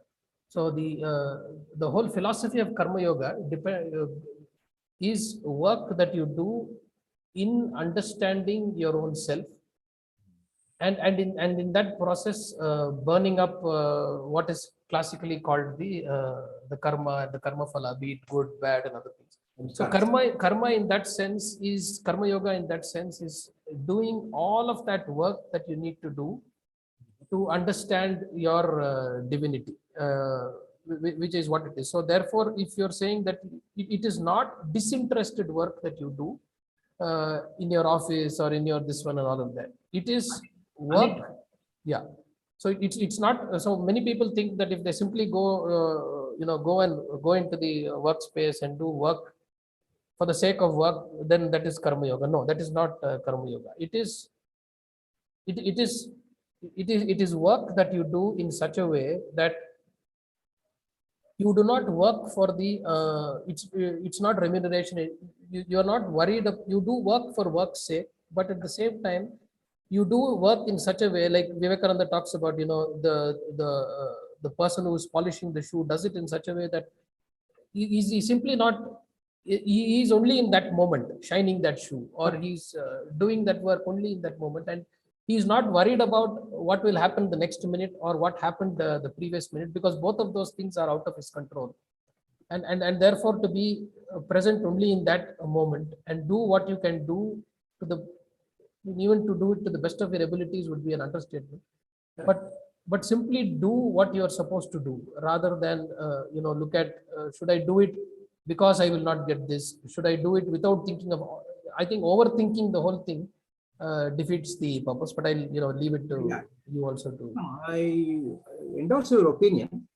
So the whole philosophy of Karma Yoga is work that you do in understanding your own self. And in that process, burning up what is classically called the karma phala, be it good, bad, and other things. So karma in that sense is Karma Yoga in that sense is doing all of that work that you need to do to understand your divinity, which is what it is. So therefore, if you're saying that it is not disinterested work that you do in your office or in your this one and all of that, it is work. Yeah. So it's not. So many people think that if they simply go into the workspace and do work for the sake of work, then that is Karma Yoga. No, that is not Karma Yoga. It is work that you do in such a way that you do not work for the. It's not remuneration. You are not worried. You do work for work's sake, but at the same time, you do work in such a way, like Vivekananda talks about, the person who is polishing the shoe does it in such a way that he's simply not, he is only in that moment shining that shoe, or he's doing that work only in that moment, and he's not worried about what will happen the next minute or what happened the previous minute, because both of those things are out of his control. And therefore, to be present only in that moment and do what you can do to the Even to do it to the best of your abilities would be an understatement. But simply do what you are supposed to do, rather than look at should I do it because I will not get this? Should I do it without thinking of? I think overthinking the whole thing defeats the purpose. But I'll leave it to you also to. No, I endorse your opinion.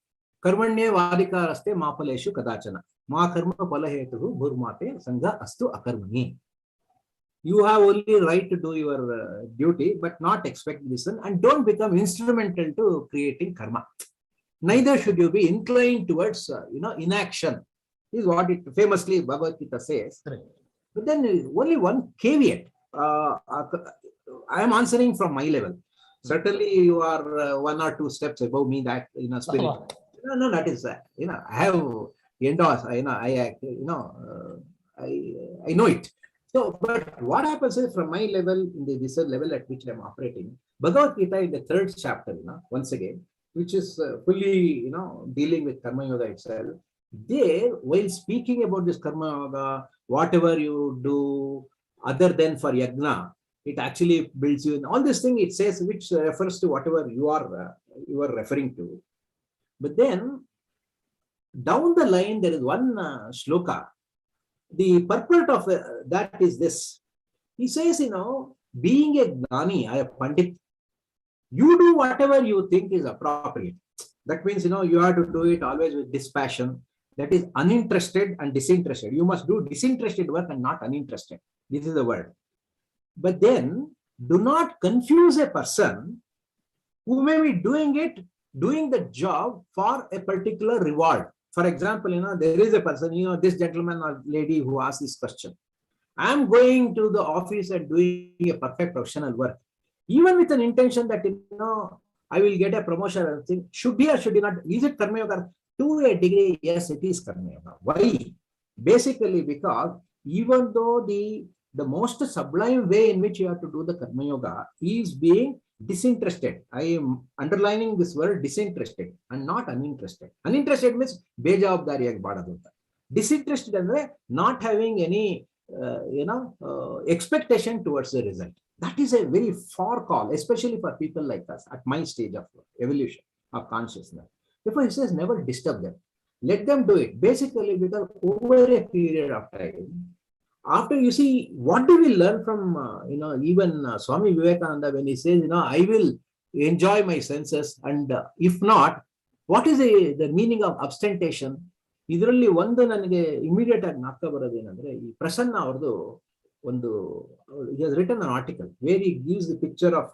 Karmanye vadikaraste mapaleshu kadachana. Ma karma palahetuhu bhurmate sangha astu akarmani. You have only right to do your duty, but not expect this one, and don't become instrumental to creating karma. Neither should you be inclined towards inaction. This is what it famously Bhagavad Gita says. Correct. But then only one caveat. I am answering from my level. Certainly, you are 1 or 2 steps above me. That spirit. No, that is I have endorsed. I know it. So, but what happens is, from my level, in the this level at which I am operating, Bhagavad Gita in the 3rd chapter, once again, which is fully, dealing with Karma Yoga itself. There, while speaking about this Karma Yoga, whatever you do other than for Yagna, it actually builds you in all this thing. It says, which refers to whatever you are referring to. But then down the line, there is one shloka. The purport of that is this. He says, being a gnani, a pandit, you do whatever you think is appropriate. That means, you have to do it always with dispassion. That is uninterested and disinterested. You must do disinterested work and not uninterested. This is the word. But then do not confuse a person who may be doing the job for a particular reward. For example, there is a person, this gentleman or lady who asked this question. I am going to the office and doing a perfect professional work, even with an intention that, I will get a promotion or something. Should he or should he not? Is it Karma Yoga? To a degree, yes, it is Karma Yoga. Why? Basically, because even though the most sublime way in which you have to do the Karma Yoga is being disinterested. I am underlining this word disinterested and not uninterested. Uninterested means bejawabdariyaಗಿ ಮಾಡೋದು. Disinterested ಅಂದ್ರೆ not having any expectation towards the result. That is a very far call, especially for people like us at my stage of evolution of consciousness. Therefore, he says never disturb them. Let them do it. Basically, because over a period of time, after you see, what do we learn from, even Swami Vivekananda when he says, I will enjoy my senses, and if not, what is the meaning of abstentation? ಇದರಲ್ಲಿ ಒಂದು ನನಗೆ immediate ಆಗಿ ನಾಕ ಬರೋದೇನಂದ್ರೆ ಈ ಪ್ರಸನ್ನ ಅವ್ರದ್ದು ಒಂದು he has written an article where he gives the picture of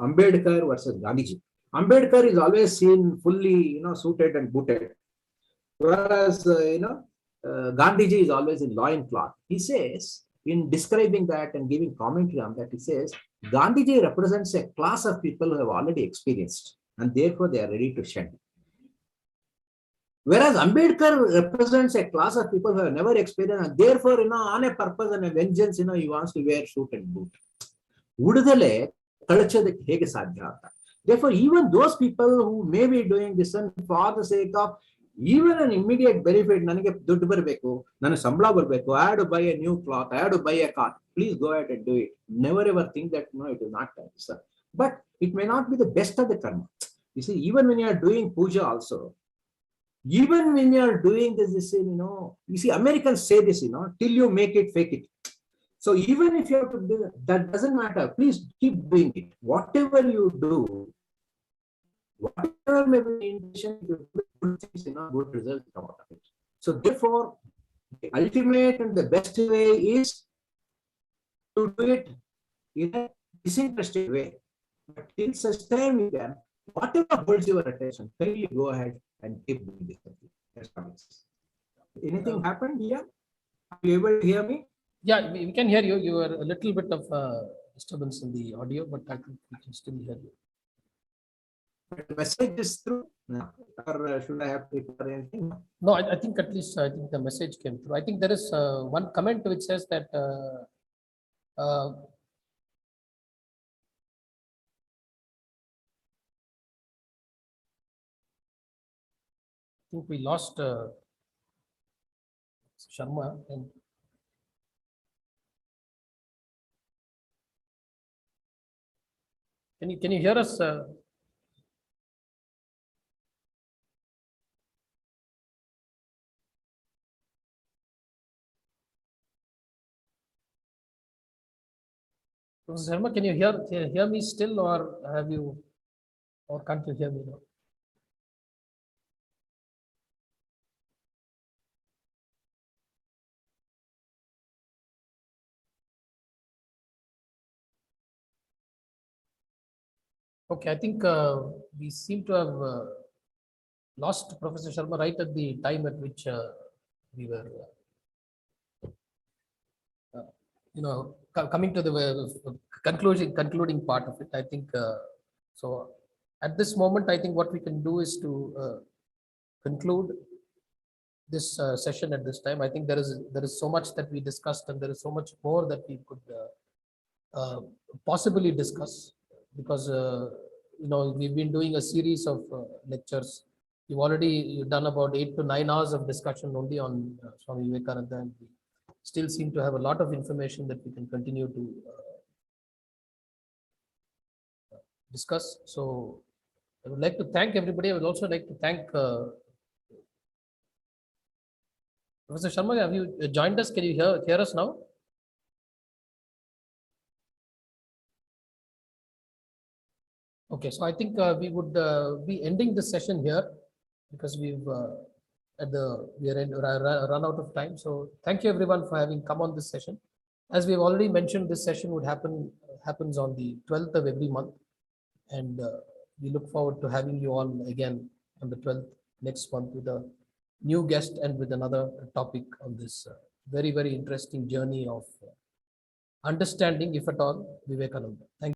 Ambedkar versus Gandhiji. Ambedkar is always seen fully suited and booted, whereas Gandhiji is always in loin cloth. He says, in describing that and giving commentary on that, he says Gandhiji represents a class of people who have already experienced and therefore they are ready to shed. Whereas Ambedkar represents a class of people who have never experienced and therefore, on a purpose and a vengeance, he wants to wear suit and boot. Udadale kalachadಕ್ಕೆ ಹೇಗೆ ಸಾಧ್ಯ ಅಂತ. Therefore, even those people who may be doing this for the sake of even an immediate benefit, ನನಗೆ ದುಡ್ಡು ಬರಬೇಕು, ನನ್ನ ಸಂಬಳ ಬರಬೇಕು, I have to buy a new cloth, I have to buy a car, please go ahead and do it. Never ever think that it is not sir. But it may not be the best of the karma. You see, even when you are doing puja also, even when you are doing this, you see, Americans say this, till you make it, fake it. So even if you have to do that, doesn't matter. Please keep doing it. Whatever you do, whatever may be the intention, good things, good results come out of it. So therefore, the ultimate and the best way is to do it in a disinterested way. But till such time you can, whatever holds your attention, kindly go ahead and keep doing this. Anything happened here? Are you able to hear me? Yeah, we can hear you. You are a little bit of disturbance in the audio, but I think we can still hear you. The message is through, or should I have to prepare anything? No, I think at least the message came through. I think there is one comment which says that I think we lost Sharma and Can you hear us? Professor Sharma, can you hear me still, or have you, or can't you hear me now? Okay, I think we seem to have lost Professor Sharma right at the time at which we were, coming to the concluding part of it. I think so. At this moment, I think what we can do is to conclude this session at this time. I think there is so much that we discussed, and there is so much more that we could possibly discuss, because we've been doing a series of lectures. We've already done about 8 to 9 hours of discussion only on Swami Vivekananda, and we still seem to have a lot of information that we can continue to discuss. So I would like to thank everybody. I would also like to thank Professor Sharma. Have you joined us? Can you hear us now? Okay, so I think we would be ending this session here, because we've run out of time. So thank you everyone for having come on this session. As we've already mentioned, this session would happens on the 12th of every month, and we look forward to having you all again on the 12th next month with a new guest and with another topic on this very, very interesting journey of understanding, if at all, Vivekananda. Thank you.